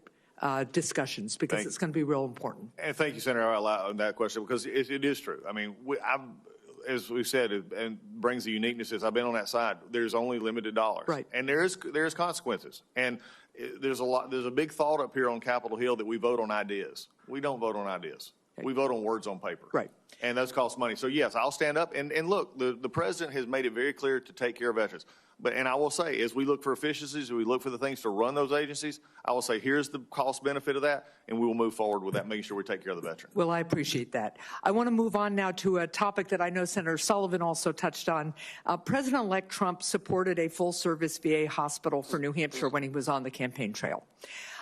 [SPEAKER 11] discussions, because it's going to be real important.
[SPEAKER 1] And thank you, Senator, on that question, because it is true. I mean, as we said, and brings the uniqueness is I've been on that side. There's only limited dollars,
[SPEAKER 11] right?
[SPEAKER 1] And there's consequences. And there's a big thought up here on Capitol Hill that we vote on ideas. We don't vote on ideas. Okay. We vote on words on paper,
[SPEAKER 11] right?
[SPEAKER 1] And those cost money. So yes, I'll stand up and look. The president has made it very clear to take care of veterans. And I will say, as we look for efficiencies, as we look for the things to run those agencies, I will say, here's the cost benefit of that, and we will move forward with that, making sure we take care of the veteran.
[SPEAKER 11] Well, I appreciate that. I want to move on now to a topic that I know Senator Sullivan also touched on. President-elect Trump supported a full-service VA hospital for New Hampshire when he was on the campaign trail.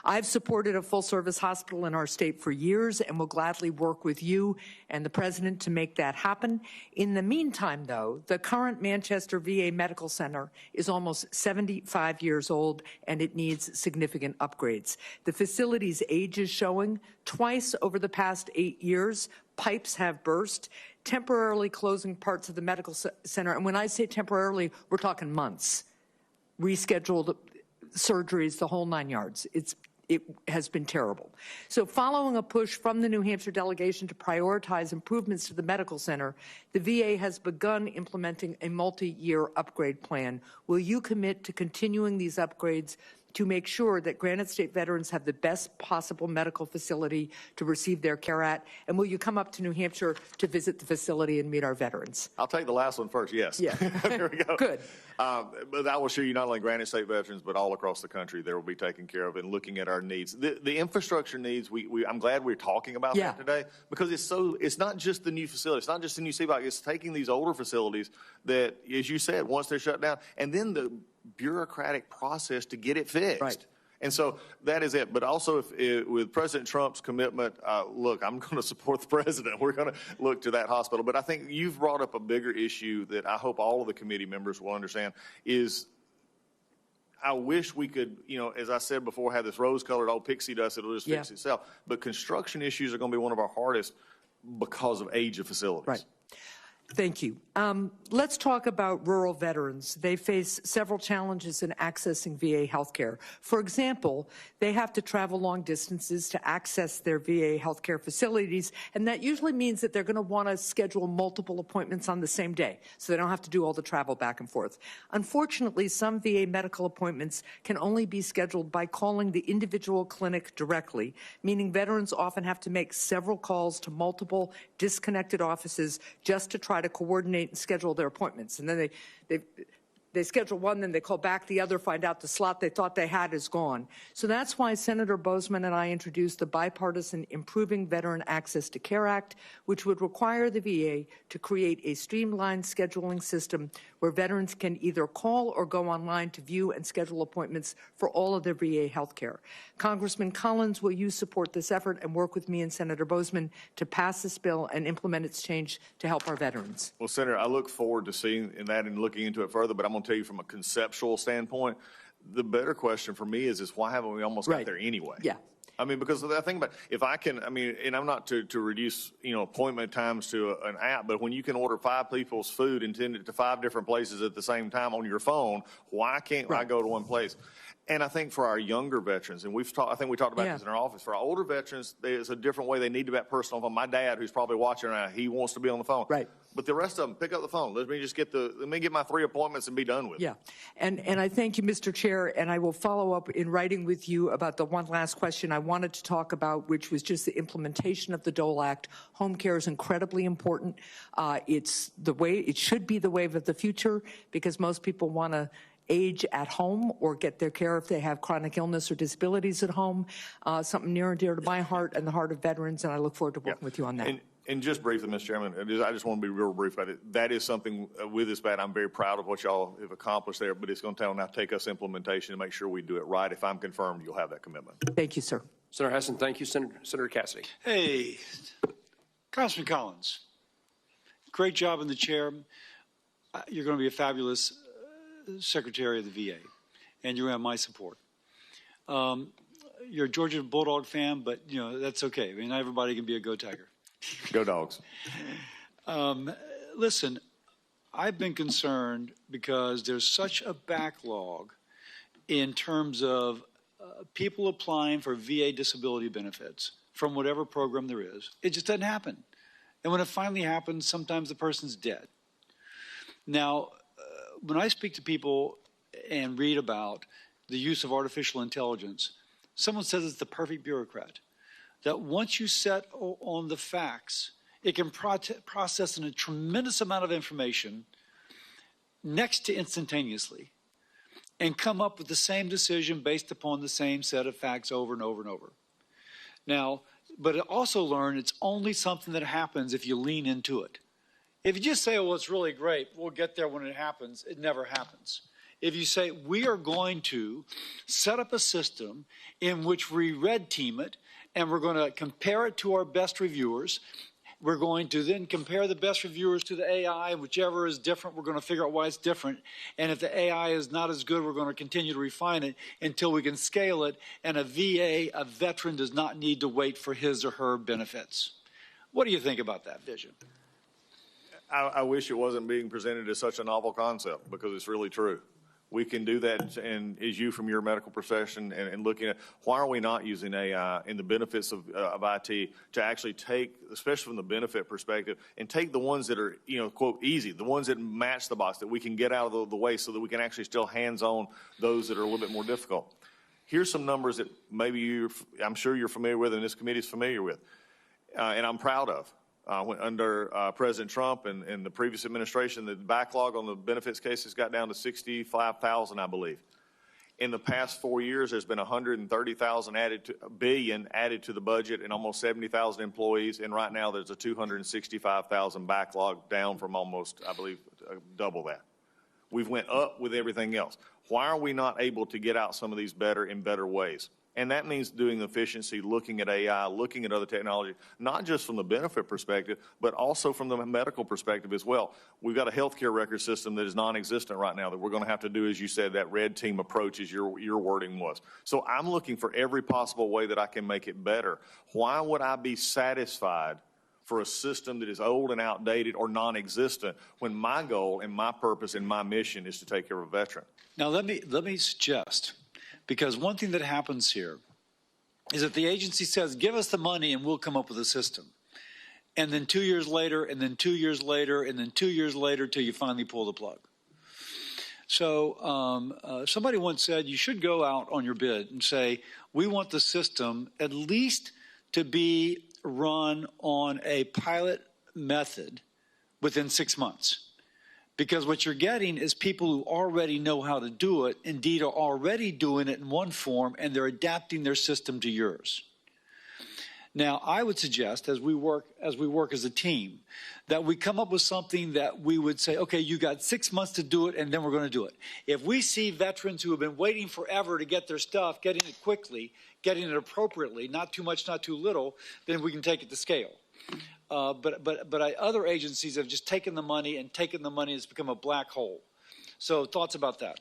[SPEAKER 11] I've supported a full-service hospital in our state for years and will gladly work with you and the president to make that happen. In the meantime, though, the current Manchester VA Medical Center is almost 75 years old and it needs significant upgrades. The facility's age is showing. Twice over the past 8 years, pipes have burst, temporarily closing parts of the medical center. And when I say temporarily, we're talking months. Rescheduled surgeries, the whole 9 yards. It has been terrible. So following a push from the New Hampshire delegation to prioritize improvements to the medical center, the VA has begun implementing a multi-year upgrade plan. Will you commit to continuing these upgrades to make sure that Granite State veterans have the best possible medical facility to receive their care at? And will you come up to New Hampshire to visit the facility and meet our veterans?
[SPEAKER 1] I'll take the last one first, yes.
[SPEAKER 11] Yeah.
[SPEAKER 1] There we go.
[SPEAKER 11] Good.
[SPEAKER 1] But I will assure you, not only Granite State veterans, but all across the country, they will be taken care of and looking at our needs. The infrastructure needs, I'm glad we're talking about that today, because it's not just the new facility. It's not just the new CBOC. It's taking these older facilities that, as you said, once they're shut down, and then the bureaucratic process to get it fixed.
[SPEAKER 11] Right.
[SPEAKER 1] And so that is it. But also with President Trump's commitment, look, I'm going to support the president. We're going to look to that hospital. But I think you've brought up a bigger issue that I hope all of the committee members will understand is I wish we could, as I said before, have this rose-colored old pixie dust. It'll just fix itself. But construction issues are going to be one of our hardest because of age of facilities.
[SPEAKER 11] Right. Thank you. Let's talk about rural veterans. They face several challenges in accessing VA health care. For example, they have to travel long distances to access their VA health care facilities, and that usually means that they're going to want to schedule multiple appointments on the same day, so they don't have to do all the travel back and forth. Unfortunately, some VA medical appointments can only be scheduled by calling the individual clinic directly, meaning veterans often have to make several calls to multiple disconnected offices just to try to coordinate and schedule their appointments. And then they they schedule one, then they call back the other, find out the slot they thought they had is gone. So that's why Senator Bozeman and I introduced the bipartisan Improving Veteran Access to Care Act, which would require the VA to create a streamlined scheduling system where veterans can either call or go online to view and schedule appointments for all of their VA health care. Congressman Collins, will you support this effort and work with me and Senator Bozeman to pass this bill and implement its change to help our veterans?
[SPEAKER 1] Well, Senator, I look forward to seeing that and looking into it further, but I'm going to tell you from a conceptual standpoint, the better question for me is why haven't we almost got there anyway?
[SPEAKER 11] Yeah.
[SPEAKER 1] I mean, because the thing about, if I can, I mean, and I'm not to reduce, appointment times to an app, but when you can order 5 people's food and send it to 5 different places at the same time on your phone, why can't I go to one place? And I think for our younger veterans, and I think we talked about this in our office, for our older veterans, there's a different way they need to be personal phone. My dad, who's probably watching right now, he wants to be on the phone.
[SPEAKER 11] Right.
[SPEAKER 1] But the rest of them, pick up the phone. Let me get my 3 appointments and be done with it.
[SPEAKER 11] Yeah. And I thank you, Mr. Chair, and I will follow up in writing with you about the one last question I wanted to talk about, which was just the implementation of the Dole Act. Home care is incredibly important. It should be the wave of the future because most people want to age at home or get their care if they have chronic illness or disabilities at home. Something near and dear to my heart and the heart of veterans, and I look forward to working with you on that.
[SPEAKER 1] And just briefly, Mr. Chairman, I just want to be real brief about it. That is something with this bat, I'm very proud of what y'all have accomplished there, but it's going to now take us implementation to make sure we do it right. If I'm confirmed, you'll have that commitment.
[SPEAKER 11] Thank you, sir.
[SPEAKER 3] Senator Hesson, thank you. Senator Cassidy.
[SPEAKER 12] Hey, Congressman Collins, great job in the chair. You're going to be a fabulous Secretary of the VA, and you're going to have my support. You're a Georgia Bulldog fan, but, that's okay. I mean, not everybody can be a Go Tiger.
[SPEAKER 1] Go Dogs.
[SPEAKER 12] Listen, I've been concerned because there's such a backlog in terms of people applying for VA disability benefits from whatever program there is. It just doesn't happen. And when it finally happens, sometimes the person's dead. Now, when I speak to people and read about the use of artificial intelligence, someone says it's the perfect bureaucrat. That once you set on the facts, it can process a tremendous amount of information next to instantaneously and come up with the same decision based upon the same set of facts over and over and over. Now, but it also learned it's only something that happens if you lean into it. If you just say, oh, well, it's really great, we'll get there when it happens, it never happens. If you say, we are going to set up a system in which we red team it, and we're going to compare it to our best reviewers, we're going to then compare the best reviewers to the AI, and whichever is different, we're going to figure out why it's different. And if the AI is not as good, we're going to continue to refine it until we can scale it, and a VA, a veteran, does not need to wait for his or her benefits. What do you think about that vision?
[SPEAKER 1] I wish it wasn't being presented as such a novel concept because it's really true. We can do that, and as you from your medical profession and looking at why are we not using AI and the benefits of IT to actually take, especially from the benefit perspective, and take the ones that are, quote, easy, the ones that match the box, that we can get out of the way so that we can actually still hands-on those that are a little bit more difficult. Here's some numbers that maybe I'm sure you're familiar with and this committee is familiar with, and I'm proud of. Under President Trump and the previous administration, the backlog on the benefits cases got down to 65,000, I believe. In the past 4 years, there's been 130,000 billion added to the budget and almost 70,000 employees. And right now, there's a 265,000 backlog, down from almost, I believe, double that. We've went up with everything else. Why are we not able to get out some of these in better ways? And that means doing efficiency, looking at AI, looking at other technology, not just from the benefit perspective, but also from the medical perspective as well. We've got a healthcare record system that is non-existent right now that we're going to have to do, as you said, that red team approach, as your wording was. So I'm looking for every possible way that I can make it better. Why would I be satisfied for a system that is old and outdated or non-existent when my goal and my purpose and my mission is to take care of a veteran?
[SPEAKER 12] Now, let me suggest, because one thing that happens here is that the agency says, give us the money and we'll come up with a system. And then 2 years later, and then 2 years later, and then 2 years later till you finally pull the plug. So somebody once said you should go out on your bid and say, we want the system at least to be run on a pilot method within 6 months. Because what you're getting is people who already know how to do it, indeed are already doing it in one form, and they're adapting their system to yours. Now, I would suggest, as we work as a team, that we come up with something that we would say, okay, you got 6 months to do it, and then we're going to do it. If we see veterans who have been waiting forever to get their stuff, getting it quickly, getting it appropriately, not too much, not too little, then we can take it to scale. Other agencies have just taken the money, and it's become a black hole. So thoughts about that?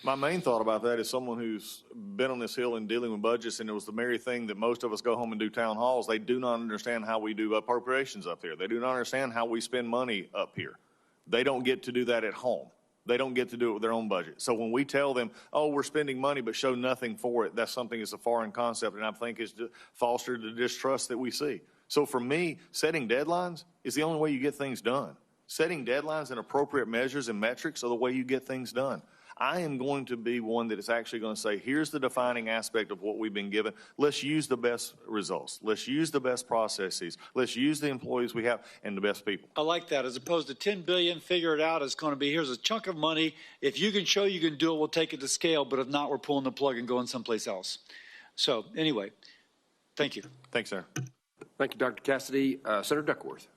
[SPEAKER 1] My main thought about that is someone who's been on this hill and dealing with budgets, and it was the very thing that most of us go home and do town halls. They do not understand how we do appropriations up here. They do not understand how we spend money up here. They don't get to do that at home. They don't get to do it with their own budget. So when we tell them, oh, we're spending money but show nothing for it, that's something that's a foreign concept, and I think it's fostered the distrust that we see. So for me, setting deadlines is the only way you get things done. Setting deadlines and appropriate measures and metrics are the way you get things done. I am going to be one that is actually going to say, here's the defining aspect of what we've been given. Let's use the best results. Let's use the best processes. Let's use the employees we have and the best people.
[SPEAKER 12] I like that. As opposed to $10 billion, figure it out. It's going to be, here's a chunk of money. If you can show you can do it, we'll take it to scale. But if not, we're pulling the plug and going someplace else. So anyway, thank you.
[SPEAKER 1] Thanks, sir.
[SPEAKER 3] Thank you, Dr. Cassidy. Senator Duckworth.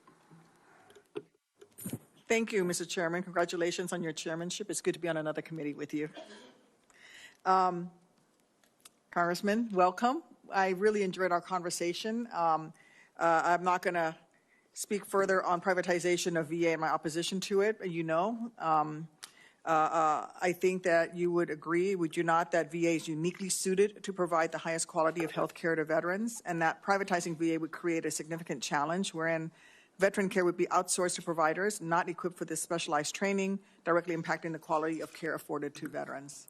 [SPEAKER 13] Thank you, Mr. Chairman. Congratulations on your chairmanship. It's good to be on another committee with you. Congressman, welcome. I really enjoyed our conversation. I'm not going to speak further on privatization of VA and my opposition to it. You know, I think that you would agree, would you not, that VA is uniquely suited to provide the highest quality of health care to veterans, and that privatizing VA would create a significant challenge wherein veteran care would be outsourced to providers not equipped for this specialized training, directly impacting the quality of care afforded to veterans.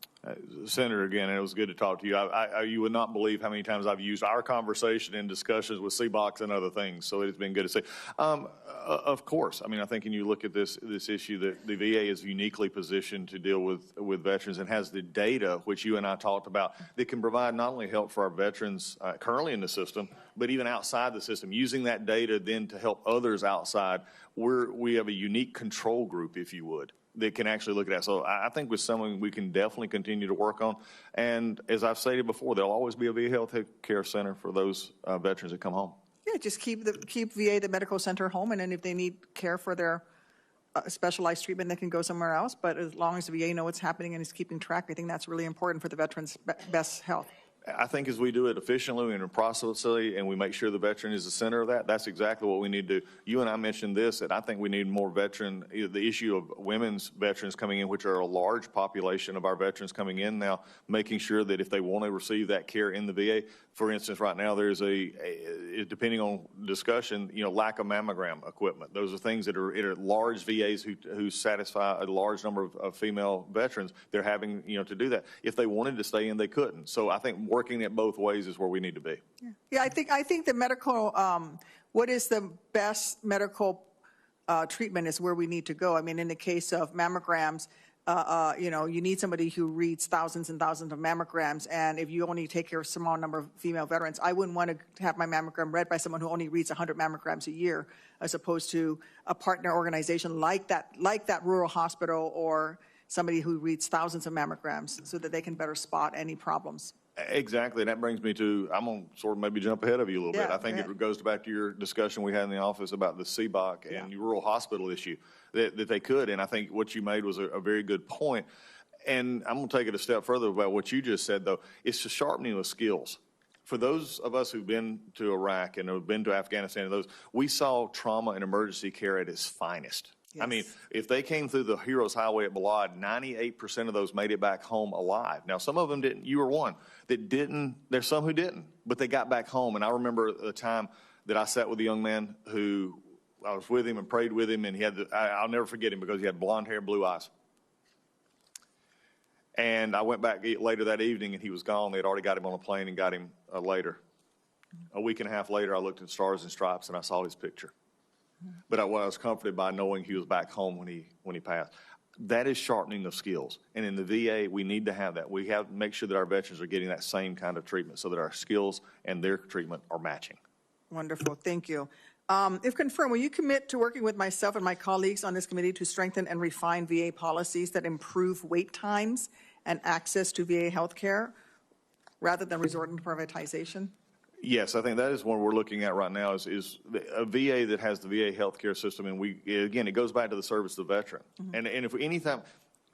[SPEAKER 1] Senator, again, it was good to talk to you. You would not believe how many times I've used our conversation in discussions with CBOX and other things, so it's been good to see. Of course, I mean, I think when you look at this issue, that the VA is uniquely positioned to deal with veterans and has the data, which you and I talked about, that can provide not only help for our veterans currently in the system, but even outside the system, using that data then to help others outside. We have a unique control group, if you would, that can actually look at that. So I think with someone we can definitely continue to work on. And as I've stated before, there'll always be a VA health care center for those veterans that come home.
[SPEAKER 13] Yeah, just keep VA, the medical center, home, and then if they need care for their specialized treatment, they can go somewhere else. But as long as the VA know what's happening and is keeping track, I think that's really important for the veterans' best health.
[SPEAKER 1] I think as we do it efficiently and appropriately, and we make sure the veteran is the center of that, that's exactly what we need to do. You and I mentioned this, that I think we need more the issue of women's veterans coming in, which are a large population of our veterans coming in now, making sure that if they want to receive that care in the VA, for instance, right now there's depending on discussion, lack of mammogram equipment. Those are things that are at large VAs who satisfy a large number of female veterans. They're having, to do that. If they wanted to stay in, they couldn't. So I think working it both ways is where we need to be.
[SPEAKER 13] Yeah, I think the medical, what is the best medical treatment is where we need to go. I mean, in the case of mammograms, you need somebody who reads thousands and thousands of mammograms, and if you only take care of a small number of female veterans, I wouldn't want to have my mammogram read by someone who only reads 100 mammograms a year, as opposed to a partner organization like that rural hospital or somebody who reads thousands of mammograms so that they can better spot any problems.
[SPEAKER 1] Exactly. And that brings me to, I'm going to sort of maybe jump ahead of you a little bit. I think
[SPEAKER 13] it
[SPEAKER 1] goes back to your discussion we had in the office about the CBOC and rural hospital issue, that they could. And I think what you made was a very good point. And I'm going to take it a step further about what you just said, though. It's the sharpening of skills. For those of us who've been to Iraq and have been to Afghanistan, we saw trauma and emergency care at its finest. Yes. I mean, if they came through the Heroes Highway at Balad, 98% of those made it back home alive. Now, some of them didn't. You were one that didn't. There's some who didn't, but they got back home. And I remember the time that I sat with a young man who I was with him and prayed with him, and he had I'll never forget him because he had blonde hair and blue eyes. And I went back later that evening, and he was gone. They had already got him on a plane and got him later. A week and a half later, I looked at Stars and Stripes, and I saw his picture. But I was comforted by knowing he was back home when he passed. That is sharpening of skills. And in the VA, we need to have that. We have to make sure that our veterans are getting that same kind of treatment so that our skills and their treatment are matching.
[SPEAKER 13] Wonderful. Thank you. If confirmed, will you commit to working with myself and my colleagues on this committee to strengthen and refine VA policies that improve wait times and access to VA health care rather than resorting to privatization?
[SPEAKER 1] Yes, I think that is one we're looking at right now is a VA that has the VA healthcare system. And again, it goes back to the service of the veteran. And if anytime,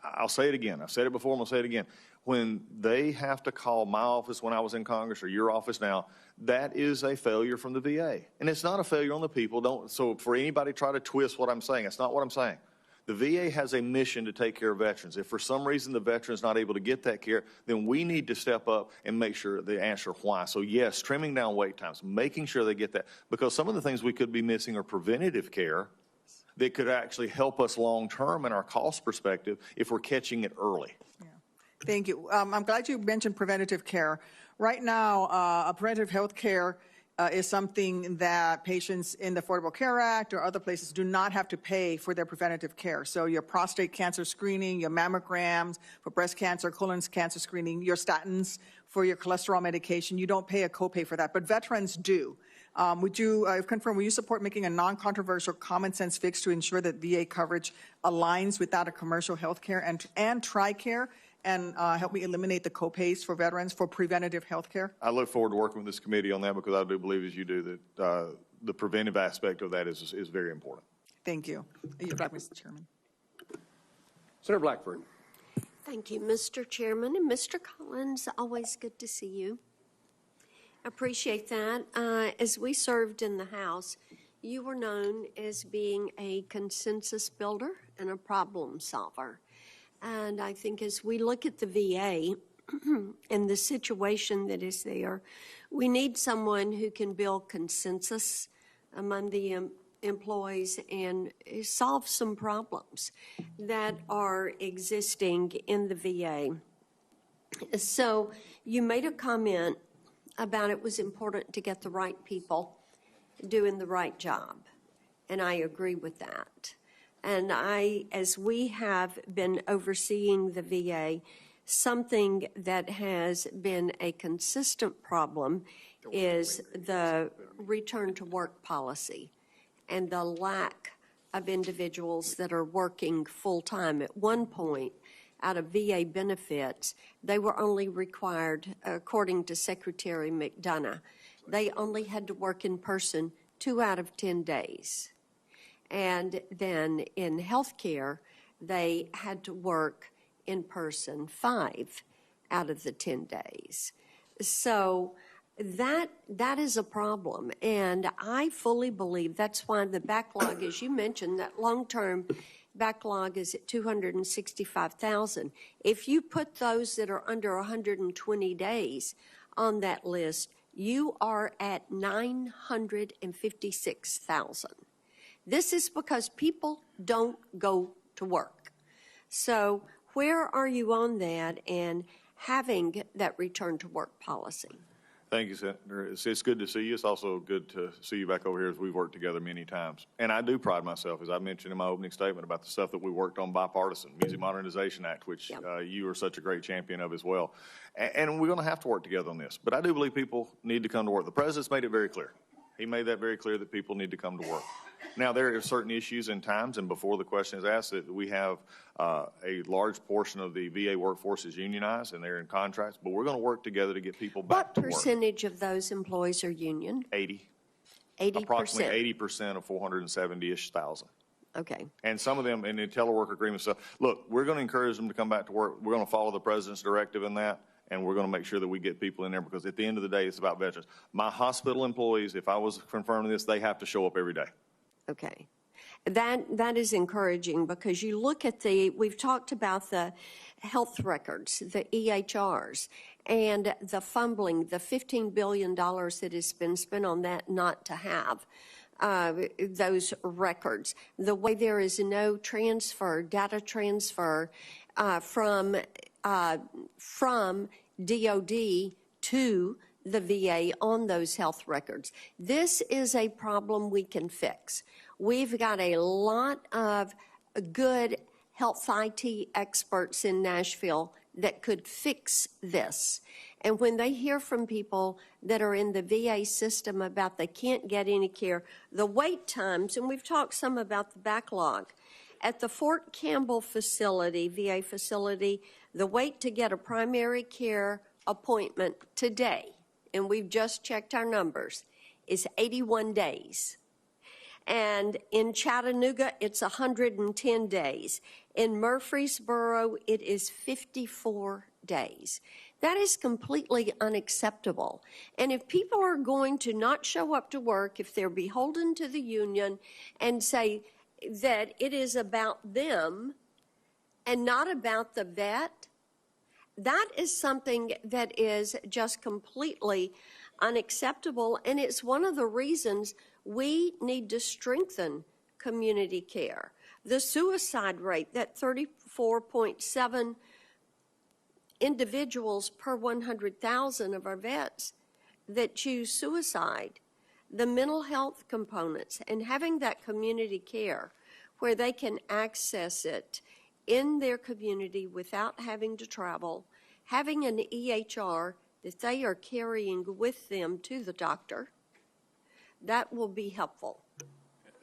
[SPEAKER 1] I'll say it again. I've said it before, I'm going to say it again. When they have to call my office when I was in Congress or your office now, that is a failure from the VA. And it's not a failure on the people. So for anybody try to twist what I'm saying, that's not what I'm saying. The VA has a mission to take care of veterans. If for some reason the veteran's not able to get that care, then we need to step up and make sure they answer why. So yes, trimming down wait times, making sure they get that. Because some of the things we could be missing are preventative care that could actually help us long-term in our cost perspective if we're catching it early.
[SPEAKER 13] Yeah. Thank you. I'm glad you mentioned preventative care. Right now, preventative health care is something that patients in the Affordable Care Act or other places do not have to pay for their preventative care. So your prostate cancer screening, your mammograms for breast cancer, colon cancer screening, your statins for your cholesterol medication, you don't pay a copay for that, but veterans do. Would you confirm, will you support making a non-controversial common sense fix to ensure that VA coverage aligns with that of commercial health care and TRICARE and help me eliminate the copays for veterans for preventative health care?
[SPEAKER 1] I look forward to working with this committee on that because I do believe, as you do, that the preventive aspect of that is very important.
[SPEAKER 13] Thank you. You're back, Mr. Chairman.
[SPEAKER 3] Senator Blackburn.
[SPEAKER 14] Thank you, Mr. Chairman. And Mr. Collins, always good to see you. Appreciate that. As we served in the House, you were known as being a consensus builder and a problem solver. And I think as we look at the VA and the situation that is there, we need someone who can build consensus among the employees and solve some problems that are existing in the VA. So you made a comment about it was important to get the right people doing the right job, and I agree with that. And as we have been overseeing the VA, something that has been a consistent problem is the return to work policy and the lack of individuals that are working full-time. At one point, out of VA benefits, they were only required, according to Secretary McDonough, they only had to work in person 2 out of 10 days. And then in healthcare, they had to work in person 5 out of the 10 days. So that is a problem. And I fully believe that's why the backlog, as you mentioned, that long-term backlog is at 265,000. If you put those that are under 120 days on that list, you are at 956,000. This is because people don't go to work. So where are you on that and having that return to work policy?
[SPEAKER 1] Thank you, Senator. It's good to see you. It's also good to see you back over here as we've worked together many times. And I do pride myself, as I mentioned in my opening statement, about the stuff that we worked on bipartisan, Music Modernization Act, which you are such a great champion of as well. And we're going to have to work together on this. But I do believe people need to come to work. The President's made it very clear. He made that very clear that people need to come to work. Now, there are certain issues and times, and before the question is asked, that we have a large portion of the VA workforce is unionized and they're in contracts, but we're going to work together to get people back to work.
[SPEAKER 14] What percentage of those employees are union?
[SPEAKER 1] 80.
[SPEAKER 14] 80%?
[SPEAKER 1] Approximately 80% of 470-ish thousand.
[SPEAKER 14] Okay.
[SPEAKER 1] And some of them in the telework agreement stuff. Look, we're going to encourage them to come back to work. We're going to follow the President's directive in that. And we're going to make sure that we get people in there because at the end of the day, it's about veterans. My hospital employees, if I was confirming this, they have to show up every day.
[SPEAKER 14] Okay. That is encouraging because you look at we've talked about the health records, the EHRs, and the fumbling, the $15 billion that has been spent on that not to have those records. The way there is no transfer, data transfer from DOD to the VA on those health records. This is a problem we can fix. We've got a lot of good health IT experts in Nashville that could fix this. And when they hear from people that are in the VA system about they can't get any care, the wait times, and we've talked some about the backlog. At the Fort Campbell facility, VA facility, the wait to get a primary care appointment today, and we've just checked our numbers, is 81 days. And in Chattanooga, it's 110 days. In Murfreesboro, it is 54 days. That is completely unacceptable. And if people are going to not show up to work, if they're beholden to the union and say that it is about them and not about the vet, that is something that is just completely unacceptable. And it's one of the reasons we need to strengthen community care. The suicide rate, that 34.7 individuals per 100,000 of our vets that choose suicide, the mental health components, and having that community care where they can access it in their community without having to travel, having an EHR that they are carrying with them to the doctor, that will be helpful.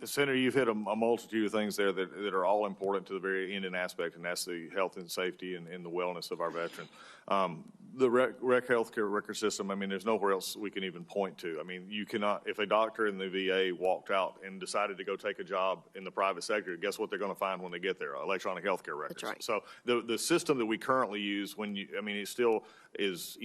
[SPEAKER 1] Senator, you've hit a multitude of things there that are all important to the very end and aspect, and that's the health and safety and the wellness of our veterans. The rec healthcare record system, I mean, there's nowhere else we can even point to. I mean, you cannot, if a doctor in the VA walked out and decided to go take a job in the private sector, guess what they're going to find when they get there? Electronic healthcare records.
[SPEAKER 14] That's right.
[SPEAKER 1] So the system that we currently use, it still is,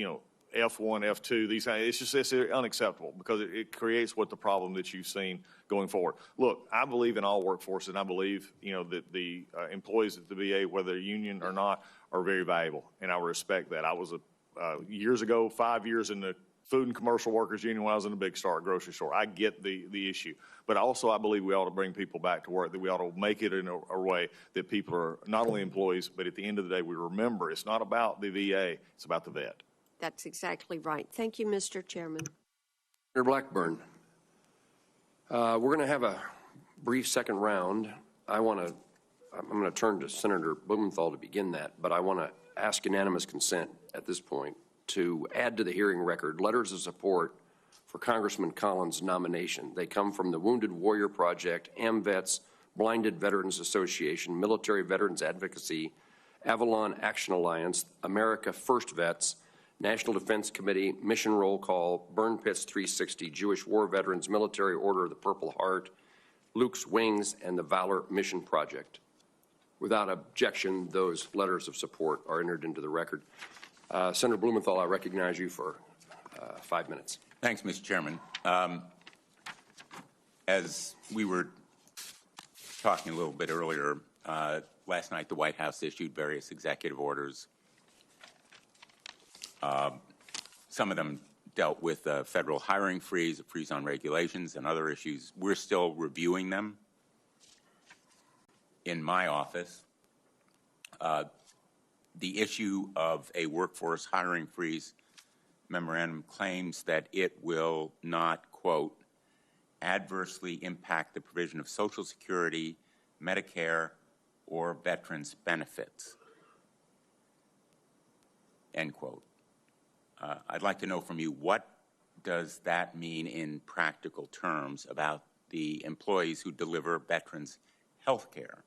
[SPEAKER 1] F1, F2, it's unacceptable because it creates what the problem that you've seen going forward. Look, I believe in all workforces, and I believe, that the employees at the VA, whether they're union or not, are very valuable, and I respect that. I was years ago, 5 years in the Food and Commercial Workers Union when I was in the Big Star grocery store. I get the issue, but also I believe we ought to bring people back to work, that we ought to make it in a way that people are not only employees, but at the end of the day, we remember it's not about the VA, it's about the vet.
[SPEAKER 14] That's exactly right. Thank you, Mr. Chairman.
[SPEAKER 3] Senator Blackburn, we're going to have a brief second round. I'm going to turn to Senator Blumenthal to begin that, but I want to ask unanimous consent at this point to add to the hearing record letters of support for Congressman Collins' nomination. They come from the Wounded Warrior Project, AMVETS, Blinded Veterans Association, Military Veterans Advocacy, Avalon Action Alliance, America First Vets, National Defense Committee, Mission Roll Call, Burn Pits 360, Jewish War Veterans, Military Order of the Purple Heart, Luke's Wings, and the Valor Mission Project. Without objection, those letters of support are entered into the record. Senator Blumenthal, I recognize you for 5 minutes.
[SPEAKER 15] Thanks, Mr. Chairman. As we were talking a little bit earlier, last night the White House issued various executive orders. Some of them dealt with a federal hiring freeze, a freeze on regulations, and other issues. We're still reviewing them in my office. The issue of a workforce hiring freeze memorandum claims that it will not, quote, adversely impact the provision of Social Security, Medicare, or veterans benefits, end quote. I'd like to know from you, what does that mean in practical terms about the employees who deliver veterans health care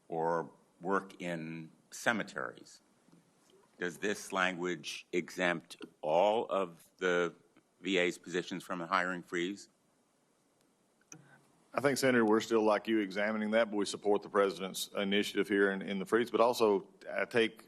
[SPEAKER 15] or work in cemeteries? Does this language exempt all of the VA's positions from a hiring freeze?
[SPEAKER 1] I think, Senator, we're still, like you, examining that, but we support the President's initiative here in the freeze. But also, I take,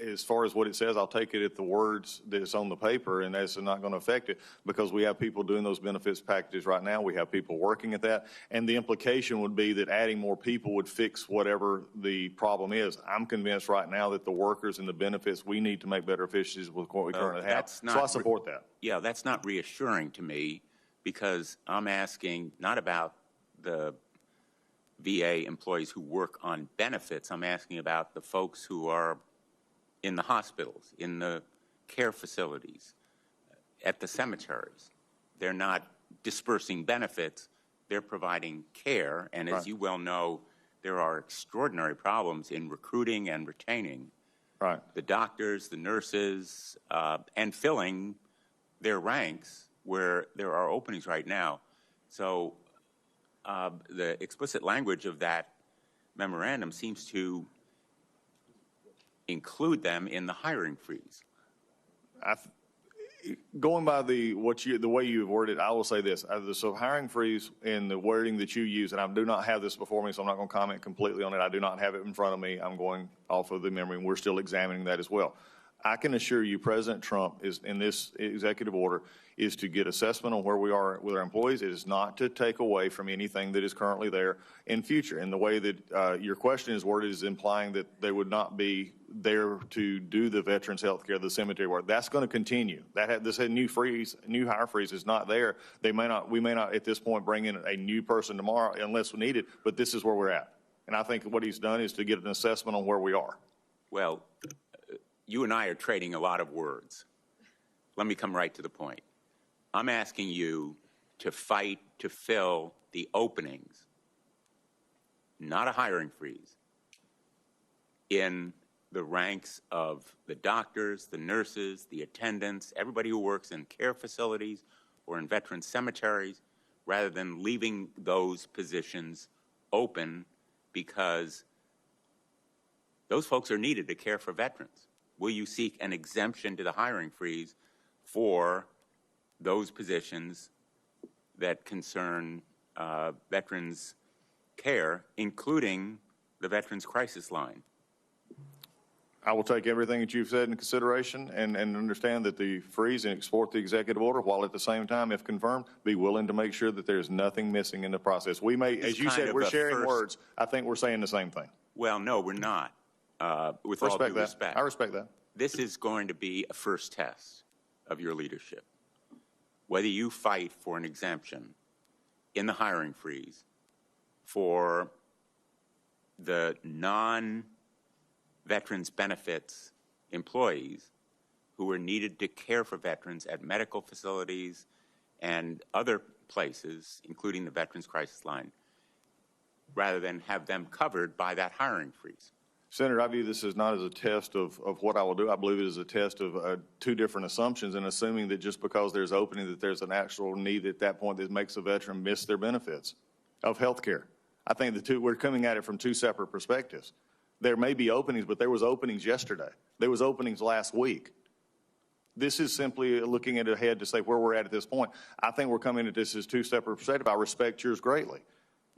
[SPEAKER 1] as far as what it says, I'll take it at the words that's on the paper, and that's not going to affect it because we have people doing those benefits packages right now. We have people working at that. And the implication would be that adding more people would fix whatever the problem is. I'm convinced right now that the workers and the benefits, we need to make better efficiencies with what we currently have. So I support that.
[SPEAKER 15] Yeah, that's not reassuring to me because I'm asking not about the VA employees who work on benefits. I'm asking about the folks who are in the hospitals, in the care facilities, at the cemeteries. They're not dispersing benefits, they're providing care. And as you well know, there are extraordinary problems in recruiting and retaining
[SPEAKER 1] Right.
[SPEAKER 15] The doctors, the nurses, and filling their ranks where there are openings right now. So the explicit language of that memorandum seems to include them in the hiring freeze.
[SPEAKER 1] Going by the way you've worded, I will say this. So hiring freeze in the wording that you use, and I do not have this before me, so I'm not going to comment completely on it. I do not have it in front of me. I'm going off of the memory, and we're still examining that as well. I can assure you President Trump is in this executive order is to get assessment on where we are with our employees. It is not to take away from anything that is currently there in future. And the way that your question is worded is implying that they would not be there to do the veterans health care, the cemetery work. That's going to continue. This new hire freeze is not there. We may not at this point bring in a new person tomorrow unless we need it, but this is where we're at. And I think what he's done is to get an assessment on where we are.
[SPEAKER 15] Well, you and I are trading a lot of words. Let me come right to the point. I'm asking you to fight to fill the openings, not a hiring freeze, in the ranks of the doctors, the nurses, the attendants, everybody who works in care facilities or in veteran cemeteries, rather than leaving those positions open because those folks are needed to care for veterans. Will you seek an exemption to the hiring freeze for those positions that concern veterans care, including the Veterans Crisis Line?
[SPEAKER 1] I will take everything that you've said into consideration and understand that the freeze and export the executive order, while at the same time, if confirmed, be willing to make sure that there's nothing missing in the process. We may, as you said, we're sharing words. I think we're saying the same thing.
[SPEAKER 15] Well, no, we're not. With all due respect.
[SPEAKER 1] I respect that.
[SPEAKER 15] This is going to be a first test of your leadership. Whether you fight for an exemption in the hiring freeze for the non-veterans benefits employees who are needed to care for veterans at medical facilities and other places, including the Veterans Crisis Line, rather than have them covered by that hiring freeze.
[SPEAKER 1] Senator, I view this as not as a test of what I will do. I believe it is a test of two different assumptions, and assuming that just because there's opening that there's an actual need at that point that makes a veteran miss their benefits of health care. I think we're coming at it from two separate perspectives. There may be openings, but there was openings yesterday. There was openings last week. This is simply looking ahead to say where we're at this point. I think we're coming at this as two separate perspectives. I respect yours greatly.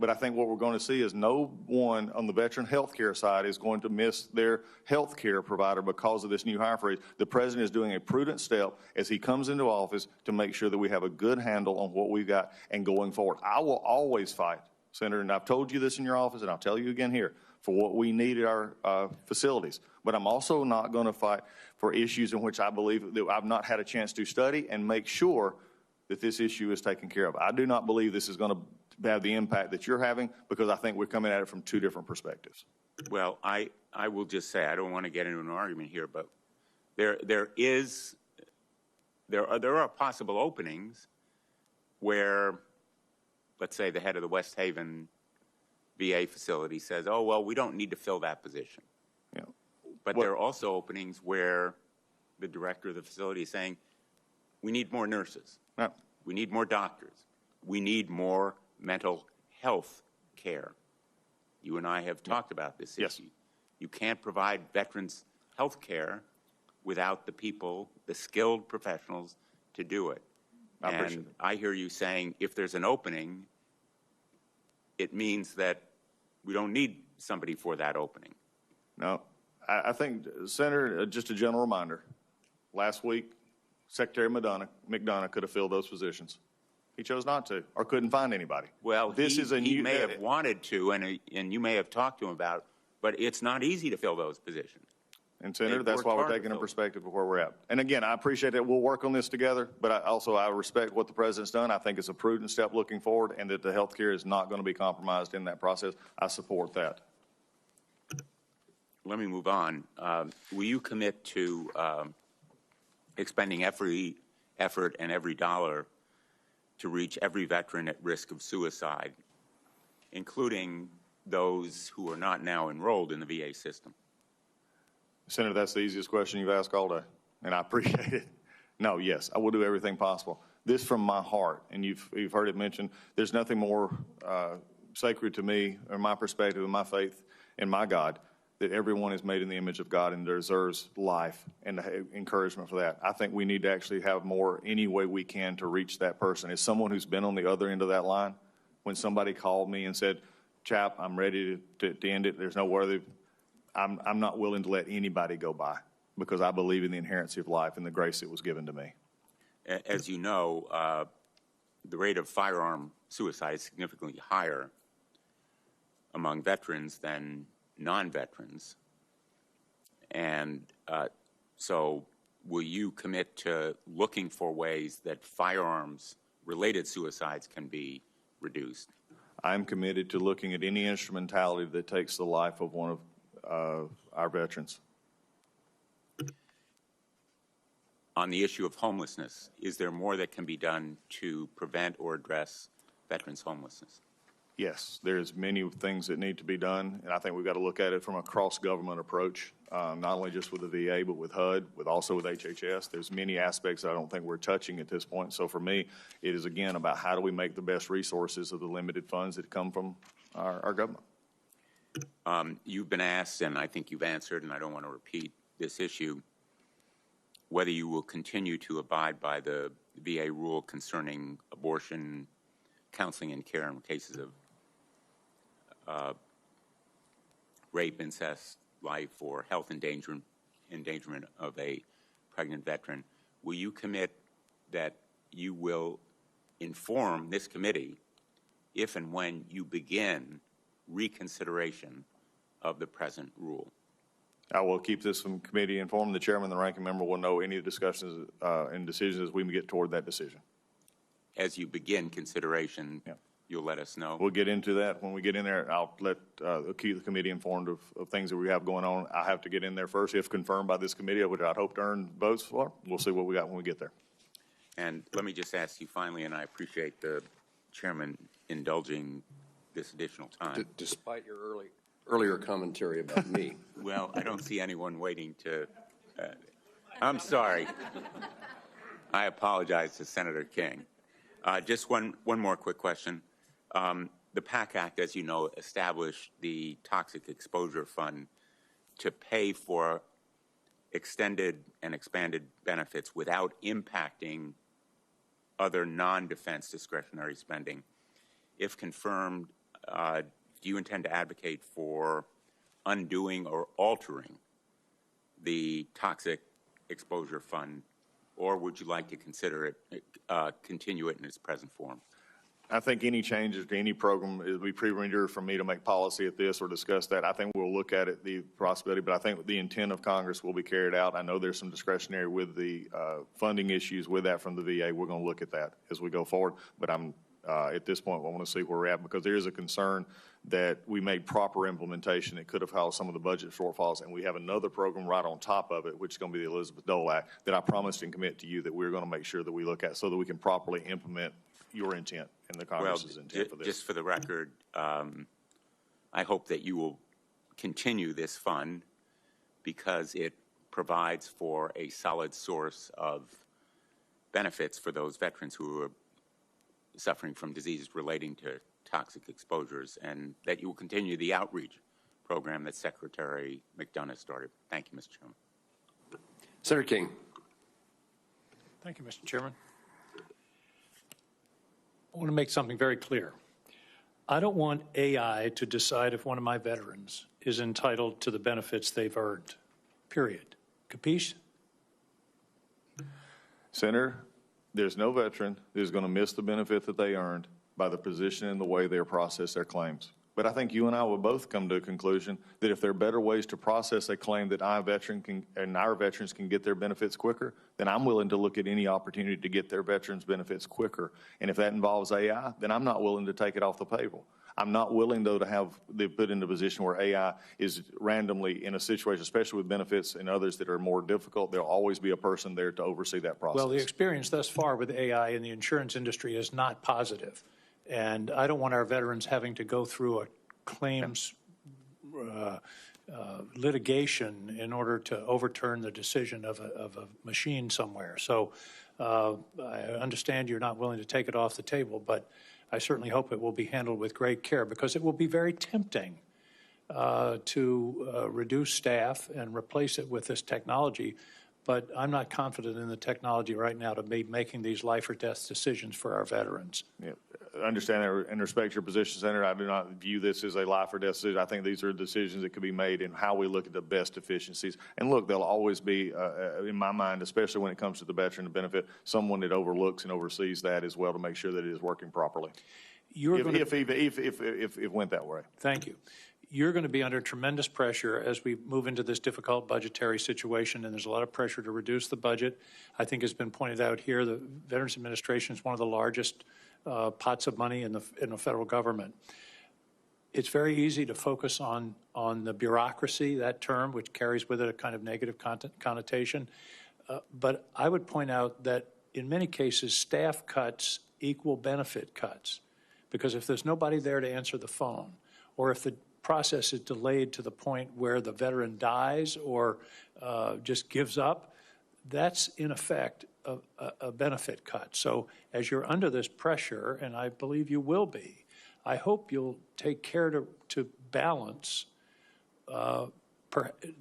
[SPEAKER 1] But I think what we're going to see is no one on the veteran health care side is going to miss their health care provider because of this new hire freeze. The president is doing a prudent step as he comes into office to make sure that we have a good handle on what we've got and going forward. I will always fight, Senator, and I've told you this in your office, and I'll tell you again here, for what we need at our facilities. But I'm also not going to fight for issues in which I believe that I've not had a chance to study and make sure that this issue is taken care of. I do not believe this is going to have the impact that you're having because I think we're coming at it from two different perspectives.
[SPEAKER 15] Well, I will just say, I don't want to get into an argument here, but there are possible openings where, let's say, the head of the West Haven VA facility says, oh, well, we don't need to fill that position.
[SPEAKER 1] Yeah.
[SPEAKER 15] But there are also openings where the director of the facility is saying, we need more nurses.
[SPEAKER 1] Yeah.
[SPEAKER 15] We need more doctors. We need more mental health care. You and I have talked about this issue. You can't provide veterans health care without the people, the skilled professionals to do it. And I hear you saying if there's an opening, it means that we don't need somebody for that opening.
[SPEAKER 1] No, I think, Senator, just a general reminder, last week, Secretary McDonough could have filled those positions. He chose not to, or couldn't find anybody.
[SPEAKER 15] Well, he may have wanted to, and you may have talked to him about it, but it's not easy to fill those positions.
[SPEAKER 1] And Senator, that's why we're taking a perspective of where we're at. And again, I appreciate that we'll work on this together, but I respect what the president's done. I think it's a prudent step looking forward, and that the health care is not going to be compromised in that process. I support that.
[SPEAKER 15] Let me move on. Will you commit to expending every effort and every dollar to reach every veteran at risk of suicide, including those who are not now enrolled in the VA system?
[SPEAKER 1] Senator, that's the easiest question you've asked all day, and I appreciate it. No, yes, I will do everything possible. This from my heart, and you've heard it mentioned, there's nothing more sacred to me, or my perspective, and my faith in my God, that everyone is made in the image of God and deserves life and encouragement for that. I think we need to actually have more any way we can to reach that person. As someone who's been on the other end of that line, when somebody called me and said, Chap, I'm ready to end it, there's no worthy, I'm not willing to let anybody go by because I believe in the inherency of life and the grace that was given to me.
[SPEAKER 15] As you know, the rate of firearm suicide is significantly higher among veterans than non-veterans. And so will you commit to looking for ways that firearms-related suicides can be reduced?
[SPEAKER 1] I'm committed to looking at any instrumentality that takes the life of one of our veterans.
[SPEAKER 15] On the issue of homelessness, is there more that can be done to prevent or address veterans' homelessness?
[SPEAKER 1] Yes, there's many things that need to be done, and I think we've got to look at it from a cross-government approach, not only just with the VA, but with HUD, also with HHS. There's many aspects that I don't think we're touching at this point. So for me, it is, again, about how do we make the best resources of the limited funds that come from our government.
[SPEAKER 15] You've been asked, and I think you've answered, and I don't want to repeat this issue, whether you will continue to abide by the VA rule concerning abortion, counseling, and care in cases of rape, incest, life, or health endangerment of a pregnant veteran. Will you commit that you will inform this committee if and when you begin reconsideration of the present rule?
[SPEAKER 1] I will keep this committee informed. The chairman and the ranking member will know any discussions and decisions as we get toward that decision.
[SPEAKER 15] As you begin consideration, you'll let us know?
[SPEAKER 1] We'll get into that when we get in there. I'll keep the committee informed of things that we have going on. I have to get in there first, if confirmed by this committee, which I'd hope to earn votes for. We'll see what we got when we get there.
[SPEAKER 15] And let me just ask you finally, and I appreciate the chairman indulging this additional time.
[SPEAKER 3] Despite your earlier commentary about me.
[SPEAKER 15] Well, I don't see anyone waiting to, I'm sorry. I apologize to Senator King. Just one more quick question. The PAC Act, as you know, established the Toxic Exposure Fund to pay for extended and expanded benefits without impacting other non-defense discretionary spending. If confirmed, do you intend to advocate for undoing or altering the Toxic Exposure Fund, or would you like to consider it, continue it in its present form?
[SPEAKER 1] I think any changes to any program, it would be premature for me to make policy at this or discuss that. I think we'll look at it, the possibility, but I think the intent of Congress will be carried out. I know there's some discretionary with the funding issues with that from the VA. We're going to look at that as we go forward, but I'm at this point, I want to see where we're at because there is a concern that we made proper implementation. It could have caused some of the budget shortfalls, and we have another program right on top of it, which is going to be the Elizabeth Dole Act, that I promised and commit to you that we're going to make sure that we look at so that we can properly implement your intent and the Congress's intent for this.
[SPEAKER 15] Just for the record, I hope that you will continue this fund because it provides for a solid source of benefits for those veterans who are suffering from diseases relating to toxic exposures, and that you will continue the outreach program that Secretary McDonough started. Thank you, Mr. Chairman.
[SPEAKER 3] Senator King.
[SPEAKER 2] Thank you, Mr. Chairman. I want to make something very clear. I don't want AI to decide if one of my veterans is entitled to the benefits they've earned, period. Capiche?
[SPEAKER 1] Senator, there's no veteran who's going to miss the benefit that they earned by the position and the way they process their claims. But I think you and I will both come to a conclusion that if there are better ways to process a claim that our veterans can get their benefits quicker, then I'm willing to look at any opportunity to get their veterans' benefits quicker. And if that involves AI, then I'm not willing to take it off the table. I'm not willing, though, to have them put in a position where AI is randomly in a situation, especially with benefits and others that are more difficult. There'll always be a person there to oversee that process.
[SPEAKER 2] Well, the experience thus far with AI in the insurance industry is not positive. And I don't want our veterans having to go through a claims litigation in order to overturn the decision of a machine somewhere. So I understand you're not willing to take it off the table, but I certainly hope it will be handled with great care, because it will be very tempting to reduce staff and replace it with this technology. But I'm not confident in the technology right now to be making these life or death decisions for our veterans.
[SPEAKER 1] Yeah, understand and respect your position, Senator. I do not view this as a life or death decision. I think these are decisions that could be made in how we look at the best efficiencies. And look, there'll always be, in my mind, especially when it comes to the veteran benefit, someone that overlooks and oversees that as well to make sure that it is working properly. If it went that way.
[SPEAKER 2] Thank you. You're going to be under tremendous pressure as we move into this difficult budgetary situation, and there's a lot of pressure to reduce the budget. I think it's been pointed out here, the Veterans Administration is one of the largest pots of money in the federal government. It's very easy to focus on the bureaucracy, that term, which carries with it a kind of negative connotation. But I would point out that in many cases, staff cuts equal benefit cuts, because if there's nobody there to answer the phone, or if the process is delayed to the point where the veteran dies or just gives up, that's in effect a benefit cut. So as you're under this pressure, and I believe you will be, I hope you'll take care to balance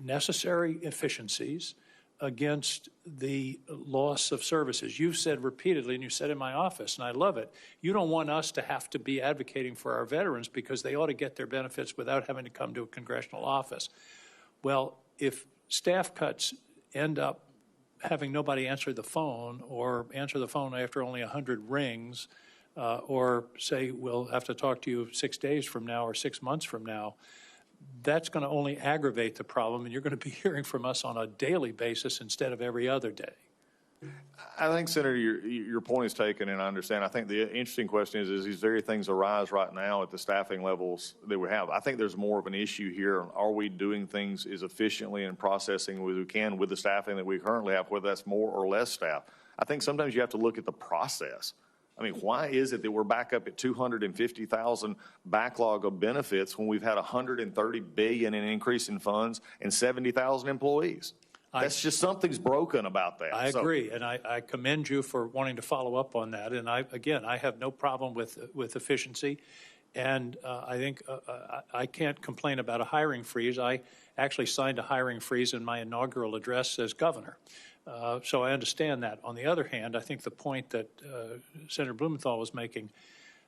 [SPEAKER 2] necessary efficiencies against the loss of services. You've said repeatedly, and you said in my office, and I love it, you don't want us to have to be advocating for our veterans because they ought to get their benefits without having to come to a congressional office. Well, if staff cuts end up having nobody answer the phone, or answer the phone after only 100 rings, or say, we'll have to talk to you 6 days from now or 6 months from now, that's going to only aggravate the problem, and you're going to be hearing from us on a daily basis instead of every other day.
[SPEAKER 1] I think, Senator, your point is taken, and I understand. I think the interesting question is these very things arise right now at the staffing levels that we have. I think there's more of an issue here. Are we doing things as efficiently and processing as we can with the staffing that we currently have, whether that's more or less staff? I think sometimes you have to look at the process. I mean, why is it that we're back up at 250,000 backlog of benefits when we've had $130 billion in increase in funds and 70,000 employees? That's just something's broken about that.
[SPEAKER 2] I agree, and I commend you for wanting to follow up on that. And I have no problem with efficiency, and I think I can't complain about a hiring freeze. I actually signed a hiring freeze in my inaugural address as governor. So I understand that. On the other hand, I think the point that Senator Blumenthal was making,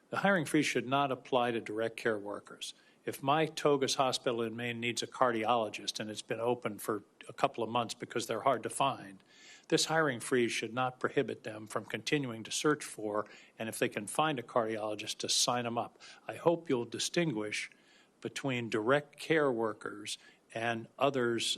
[SPEAKER 2] the hiring freeze should not apply to direct care workers. If my Togus Hospital in Maine needs a cardiologist and it's been open for a couple of months because they're hard to find, this hiring freeze should not prohibit them from continuing to search for, and if they can find a cardiologist, to sign them up. I hope you'll distinguish between direct care workers and others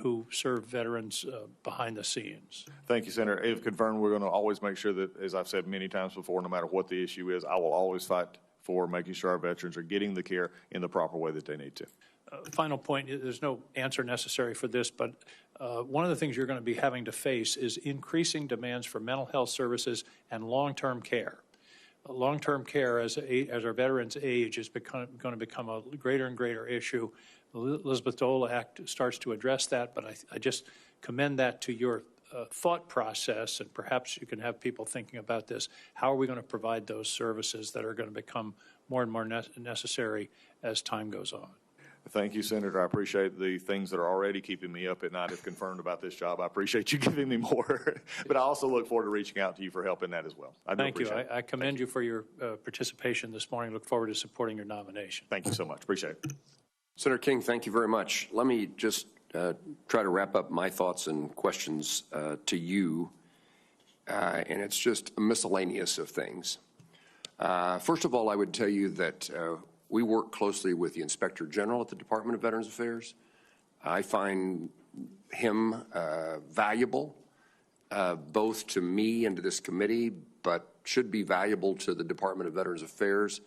[SPEAKER 2] who serve veterans behind the scenes.
[SPEAKER 1] Thank you, Senator. If confirmed, we're going to always make sure that, as I've said many times before, no matter what the issue is, I will always fight for making sure our veterans are getting the care in the proper way that they need to.
[SPEAKER 2] Final point, there's no answer necessary for this, but one of the things you're going to be having to face is increasing demands for mental health services and long-term care. Long-term care, as our veterans age, is going to become a greater and greater issue. The Elizabeth Dole Act starts to address that, but I just commend that to your thought process, and perhaps you can have people thinking about this. How are we going to provide those services that are going to become more and more necessary as time goes on?
[SPEAKER 1] Thank you, Senator. I appreciate the things that are already keeping me up at night if confirmed about this job. I appreciate you giving me more, but I also look forward to reaching out to you for help in that as well.
[SPEAKER 2] Thank you. I commend you for your participation this morning. Look forward to supporting your nomination.
[SPEAKER 1] Thank you so much. Appreciate it.
[SPEAKER 3] Senator King, thank you very much. Let me just try to wrap up my thoughts and questions to you, and it's just a miscellaneous of things. First of all, I would tell you that we work closely with the Inspector General at the Department of Veterans Affairs. I find him valuable, both to me and to this committee, but should be valuable to the Department of Veterans Affairs.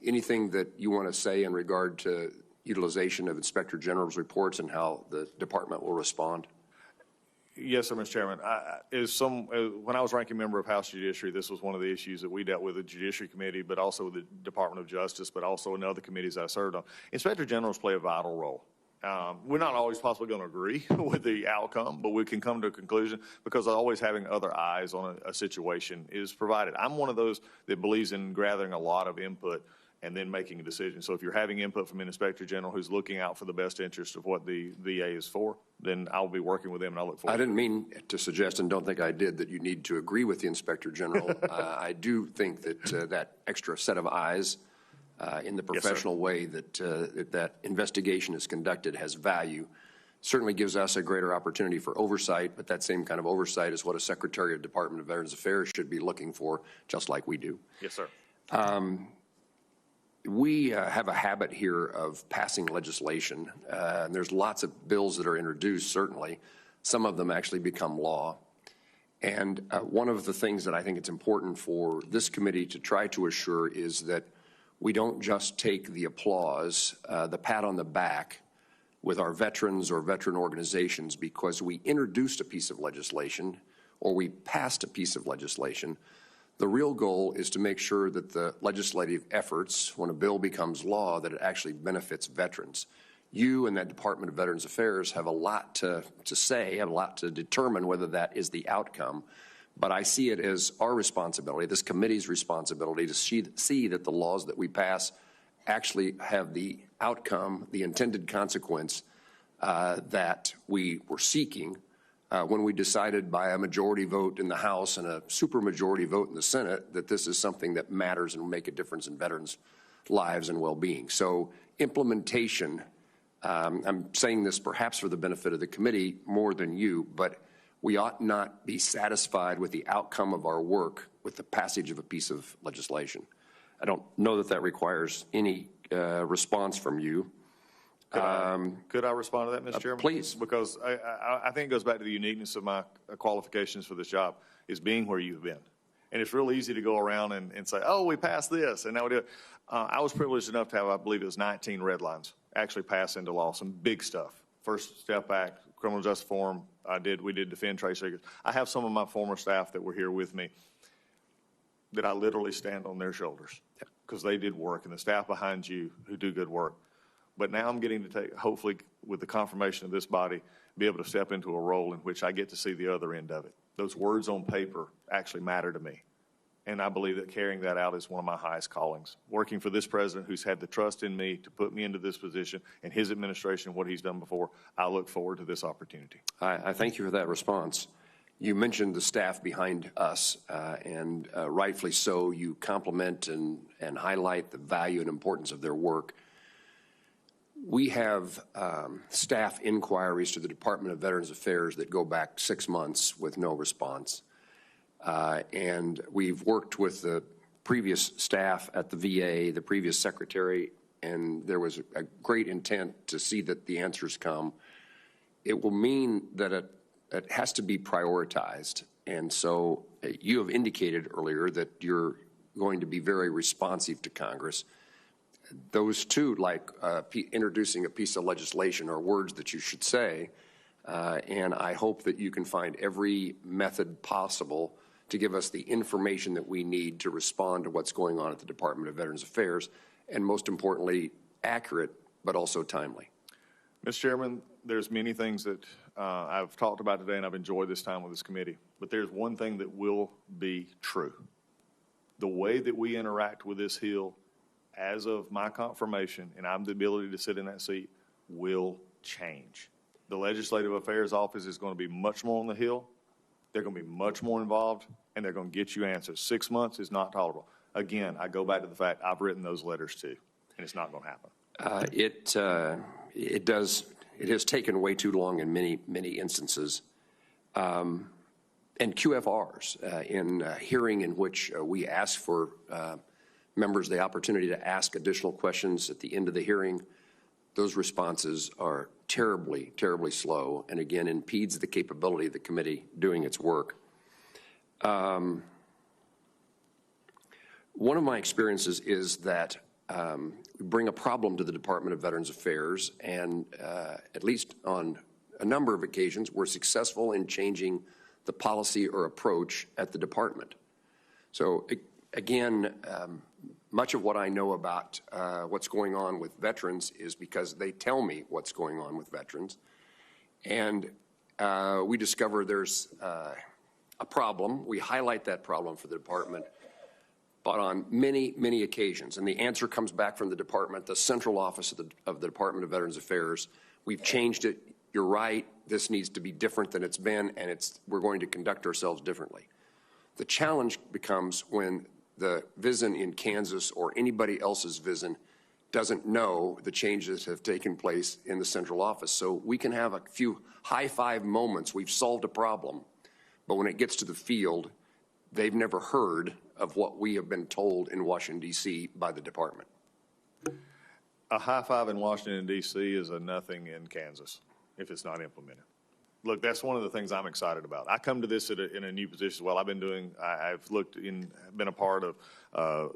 [SPEAKER 3] Anything that you want to say in regard to utilization of Inspector General's reports and how the department will respond?
[SPEAKER 1] Yes, sir, Mr. Chairman. When I was ranking member of House Judiciary, this was one of the issues that we dealt with the Judiciary Committee, but also with the Department of Justice, but also in other committees I served on. Inspector Generals play a vital role. We're not always possibly going to agree with the outcome, but we can come to a conclusion because always having other eyes on a situation is provided. I'm one of those that believes in gathering a lot of input and then making a decision. So if you're having input from an Inspector General who's looking out for the best interest of what the VA is for, then I'll be working with them, and I look forward
[SPEAKER 3] I didn't mean to suggest, and don't think I did, that you need to agree with the Inspector General. I do think that that extra set of eyes in the professional way that that investigation is conducted has value. Certainly gives us a greater opportunity for oversight, but that same kind of oversight is what a Secretary of Department of Veterans Affairs should be looking for, just like we do.
[SPEAKER 1] Yes, sir.
[SPEAKER 3] We have a habit here of passing legislation. And there's lots of bills that are introduced, certainly. Some of them actually become law. And one of the things that I think it's important for this committee to try to assure is that we don't just take the applause, the pat on the back with our veterans or veteran organizations because we introduced a piece of legislation or we passed a piece of legislation. The real goal is to make sure that the legislative efforts, when a bill becomes law, that it actually benefits veterans. You and that Department of Veterans Affairs have a lot to say, have a lot to determine whether that is the outcome. But I see it as our responsibility, this committee's responsibility, to see that the laws that we pass actually have the outcome, the intended consequence that we were seeking when we decided by a majority vote in the House and a supermajority vote in the Senate that this is something that matters and will make a difference in veterans' lives and well-being. So implementation, I'm saying this perhaps for the benefit of the committee more than you, but we ought not be satisfied with the outcome of our work with the passage of a piece of legislation. I don't know that that requires any response from you.
[SPEAKER 1] Could I respond to that, Mr. Chairman?
[SPEAKER 3] Please.
[SPEAKER 1] Because I think it goes back to the uniqueness of my qualifications for this job is being where you've been. And it's real easy to go around and say, oh, we passed this, and now we do it. I was privileged enough to have, I believe it was 19 red lines actually pass into law, some big stuff. First Step Act, Criminal Justice Reform, we did defend trade secrets. I have some of my former staff that were here with me that I literally stand on their shoulders because they did work, and the staff behind you who do good work. But now I'm getting to take, hopefully with the confirmation of this body, be able to step into a role in which I get to see the other end of it. Those words on paper actually matter to me. And I believe that carrying that out is one of my highest callings. Working for this president who's had the trust in me to put me into this position and his administration, what he's done before, I look forward to this opportunity.
[SPEAKER 3] I thank you for that response. You mentioned the staff behind us, and rightfully so. You compliment and highlight the value and importance of their work. We have staff inquiries to the Department of Veterans Affairs that go back 6 months with no response. And we've worked with the previous staff at the VA, the previous secretary, and there was a great intent to see that the answers come. It will mean that it has to be prioritized. And so you have indicated earlier that you're going to be very responsive to Congress. Those two, like introducing a piece of legislation, are words that you should say. And I hope that you can find every method possible to give us the information that we need to respond to what's going on at the Department of Veterans Affairs, and most importantly, accurate, but also timely.
[SPEAKER 1] Mr. Chairman, there's many things that I've talked about today, and I've enjoyed this time with this committee. But there's one thing that will be true. The way that we interact with this Hill, as of my confirmation, and I have the ability to sit in that seat, will change. The Legislative Affairs Office is going to be much more on the Hill. They're going to be much more involved, and they're going to get you answers. 6 months is not tolerable. Again, I go back to the fact I've written those letters too, and it's not going to happen.
[SPEAKER 3] It has taken way too long in many instances. And QFRs, in a hearing in which we ask for members the opportunity to ask additional questions at the end of the hearing, those responses are terribly, terribly slow, and again impedes the capability of the committee doing its work. One of my experiences is that we bring a problem to the Department of Veterans Affairs, and at least on a number of occasions, were successful in changing the policy or approach at the department. So again, much of what I know about what's going on with veterans is because they tell me what's going on with veterans. And we discover there's a problem. We highlight that problem for the department, but on many, many occasions. And the answer comes back from the department, the central office of the Department of Veterans Affairs. We've changed it. You're right. This needs to be different than it's been, and we're going to conduct ourselves differently. The challenge becomes when the VISN in Kansas or anybody else's VISN doesn't know the changes that have taken place in the central office. So we can have a few high-five moments. We've solved a problem, but when it gets to the field, they've never heard of what we have been told in Washington, D.C. by the department.
[SPEAKER 1] A high five in Washington, D.C. is a nothing in Kansas if it's not implemented. Look, that's one of the things I'm excited about. I come to this in a new position as well. I've been a part of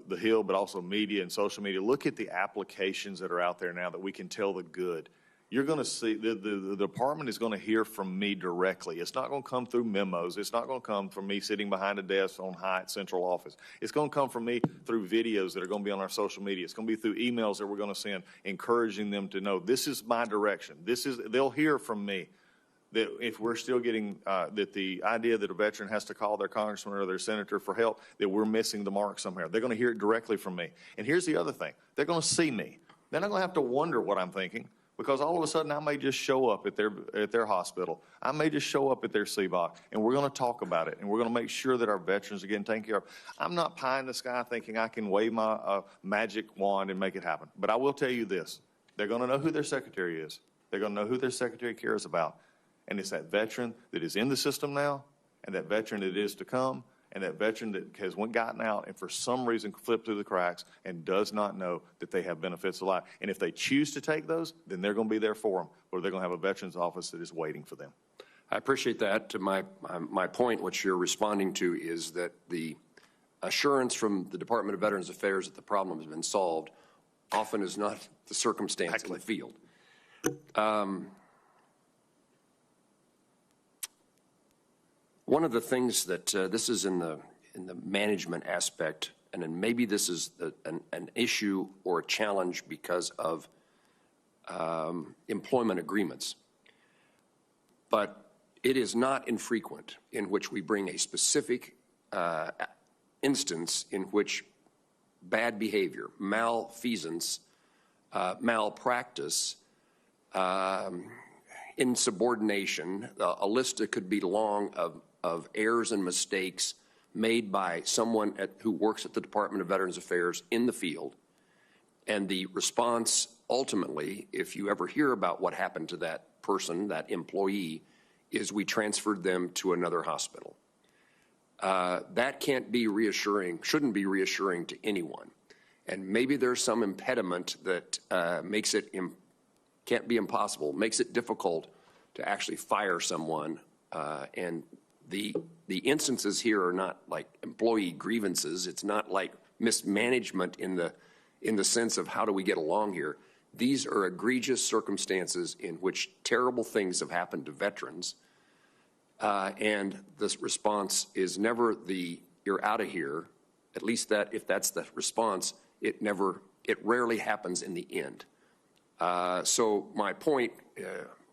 [SPEAKER 1] the Hill, but also media and social media. Look at the applications that are out there now that we can tell the good. You're going to see, the department is going to hear from me directly. It's not going to come through memos. It's not going to come from me sitting behind a desk on Hyatt Central Office. It's going to come from me through videos that are going to be on our social media. It's going to be through emails that we're going to send, encouraging them to know this is my direction. They'll hear from me. That if we're still getting, that the idea that a veteran has to call their congressman or their senator for help, that we're missing the mark somewhere. They're going to hear it directly from me. And here's the other thing. They're going to see me. They're not going to have to wonder what I'm thinking, because all of a sudden I may just show up at their hospital. I may just show up at their CBOC, and we're going to talk about it, and we're going to make sure that our veterans are getting taken care of. I'm not pie in the sky thinking I can wave my magic wand and make it happen. But I will tell you this. They're going to know who their secretary is. They're going to know who their secretary cares about. And it's that veteran that is in the system now, and that veteran that is to come, and that veteran that has gotten out and for some reason flipped through the cracks and does not know that they have benefits of life. And if they choose to take those, then they're going to be there for them, or they're going to have a veterans office that is waiting for them.
[SPEAKER 3] I appreciate that. To my point, what you're responding to is that the assurance from the Department of Veterans Affairs that the problem has been solved often is not the circumstance in the field. One of the things that this is in the management aspect, and then maybe this is an issue or a challenge because of employment agreements, but it is not infrequent in which we bring a specific instance in which bad behavior, malfeasance, malpractice, insubordination, a list that could be long of errors and mistakes made by someone who works at the Department of Veterans Affairs in the field. And the response ultimately, if you ever hear about what happened to that person, that employee, is we transferred them to another hospital. That can't be reassuring, shouldn't be reassuring to anyone. And maybe there's some impediment that makes it, can't be impossible, makes it difficult to actually fire someone. And the instances here are not like employee grievances. It's not like mismanagement in the sense of how do we get along here. These are egregious circumstances in which terrible things have happened to veterans. And this response is never you're out of here. At least that, if that's the response, it rarely happens in the end. So my point,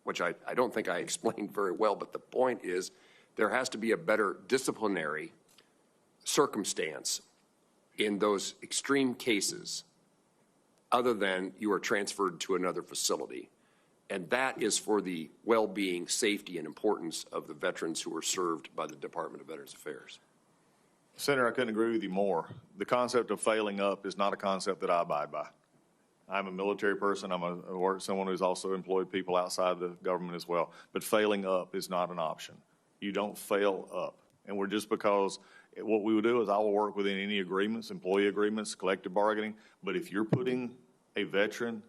[SPEAKER 3] which I don't think I explained very well, but the point is there has to be a better disciplinary circumstance in those extreme cases other than you are transferred to another facility. And that is for the well-being, safety, and importance of the veterans who are served by the Department of Veterans Affairs.
[SPEAKER 1] Senator, I couldn't agree with you more. The concept of failing up is not a concept that I abide by. I'm a military person. I'm someone who's also employed people outside the government as well. But failing up is not an option. You don't fail up. And we're just because what we will do is I will work within any agreements, employee agreements, collective bargaining. But if you're putting a veteran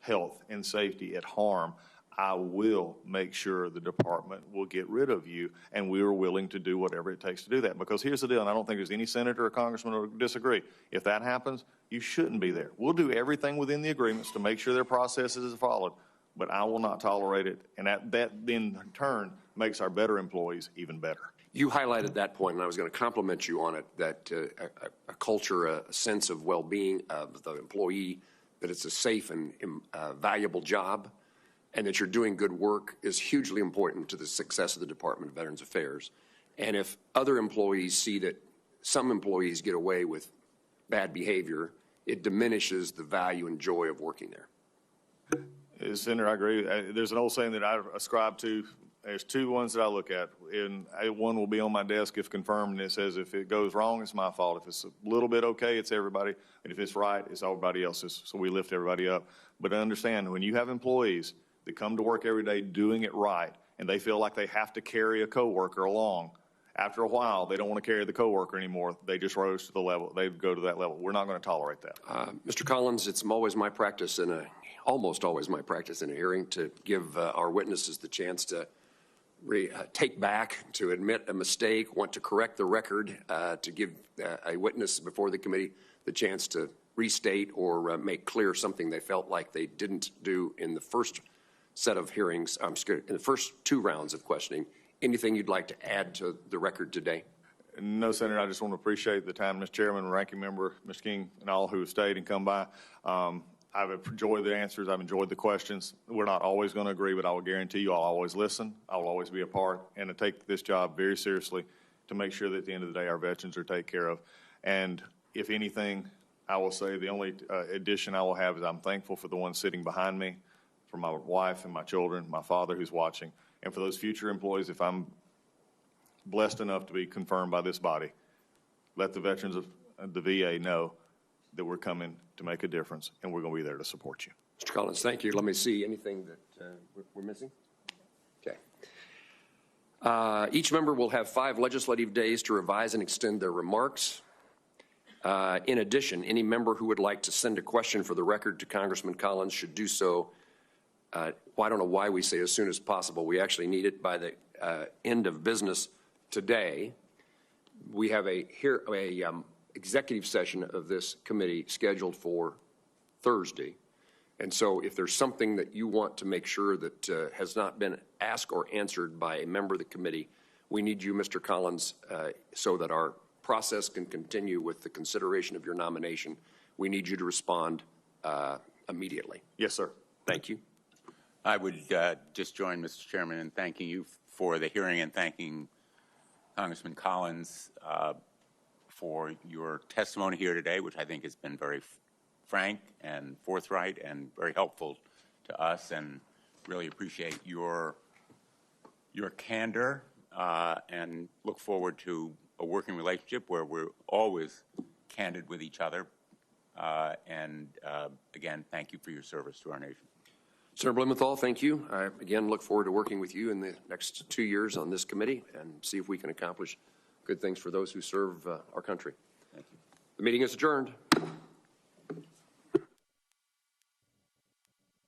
[SPEAKER 1] health and safety at harm, I will make sure the department will get rid of you, and we are willing to do whatever it takes to do that. Because here's the deal, and I don't think there's any senator or congressman who would disagree. If that happens, you shouldn't be there. We'll do everything within the agreements to make sure their processes are followed, but I will not tolerate it. And that in turn makes our better employees even better.
[SPEAKER 3] You highlighted that point, and I was going to compliment you on it, that a culture, a sense of well-being of the employee, that it's a safe and valuable job, and that you're doing good work is hugely important to the success of the Department of Veterans Affairs. And if other employees see that some employees get away with bad behavior, it diminishes the value and joy of working there.
[SPEAKER 1] Senator, I agree. There's an old saying that I ascribe to. There's two ones that I look at, and one will be on my desk if confirmed, and it says if it goes wrong, it's my fault. If it's a little bit okay, it's everybody, and if it's right, it's everybody else's. So we lift everybody up. But understand, when you have employees that come to work every day doing it right, and they feel like they have to carry a coworker along, after a while, they don't want to carry the coworker anymore. They just rose to the level. They go to that level. We're not going to tolerate that.
[SPEAKER 3] Mr. Collins, it's always my practice almost always my practice in a hearing to give our witnesses the chance to take back, to admit a mistake, want to correct the record, to give a witness before the committee the chance to restate or make clear something they felt like they didn't do in the first set of hearings, in the first two rounds of questioning. Anything you'd like to add to the record today?
[SPEAKER 1] No, Senator, I just want to appreciate the time, Mr. Chairman, Ranking Member, Mr. King, and all who have stayed and come by. I've enjoyed the answers. I've enjoyed the questions. We're not always going to agree, but I will guarantee you I'll always listen. I will always be a part and to take this job very seriously to make sure that at the end of the day our veterans are taken care of. And if anything, I will say the only addition I will have is I'm thankful for the ones sitting behind me, for my wife and my children, my father who's watching, and for those future employees, if I'm blessed enough to be confirmed by this body, let the veterans of the VA know that we're coming to make a difference, and we're going to be there to support you.
[SPEAKER 3] Mr. Collins, thank you. Let me see anything that we're missing. Okay. Each member will have 5 legislative days to revise and extend their remarks. In addition, any member who would like to send a question for the record to Congressman Collins should do so. I don't know why we say as soon as possible. We actually need it by the end of business today. We have a executive session of this committee scheduled for Thursday. And so if there's something that you want to make sure that has not been asked or answered by a member of the committee, we need you, Mr. Collins, so that our process can continue with the consideration of your nomination. We need you to respond immediately.
[SPEAKER 1] Yes, sir.
[SPEAKER 3] Thank you.
[SPEAKER 15] I would just join Mr. Chairman in thanking you for the hearing and thanking Congressman Collins for your testimony here today, which I think has been very frank and forthright and very helpful to us, and really appreciate your candor and look forward to a working relationship where we're always candid with each other. Again, thank you for your service to our nation.
[SPEAKER 3] Senator Blumenthal, thank you. I, again, look forward to working with you in the next 2 years on this committee and see if we can accomplish good things for those who serve our country.
[SPEAKER 15] Thank you.
[SPEAKER 3] The meeting is adjourned.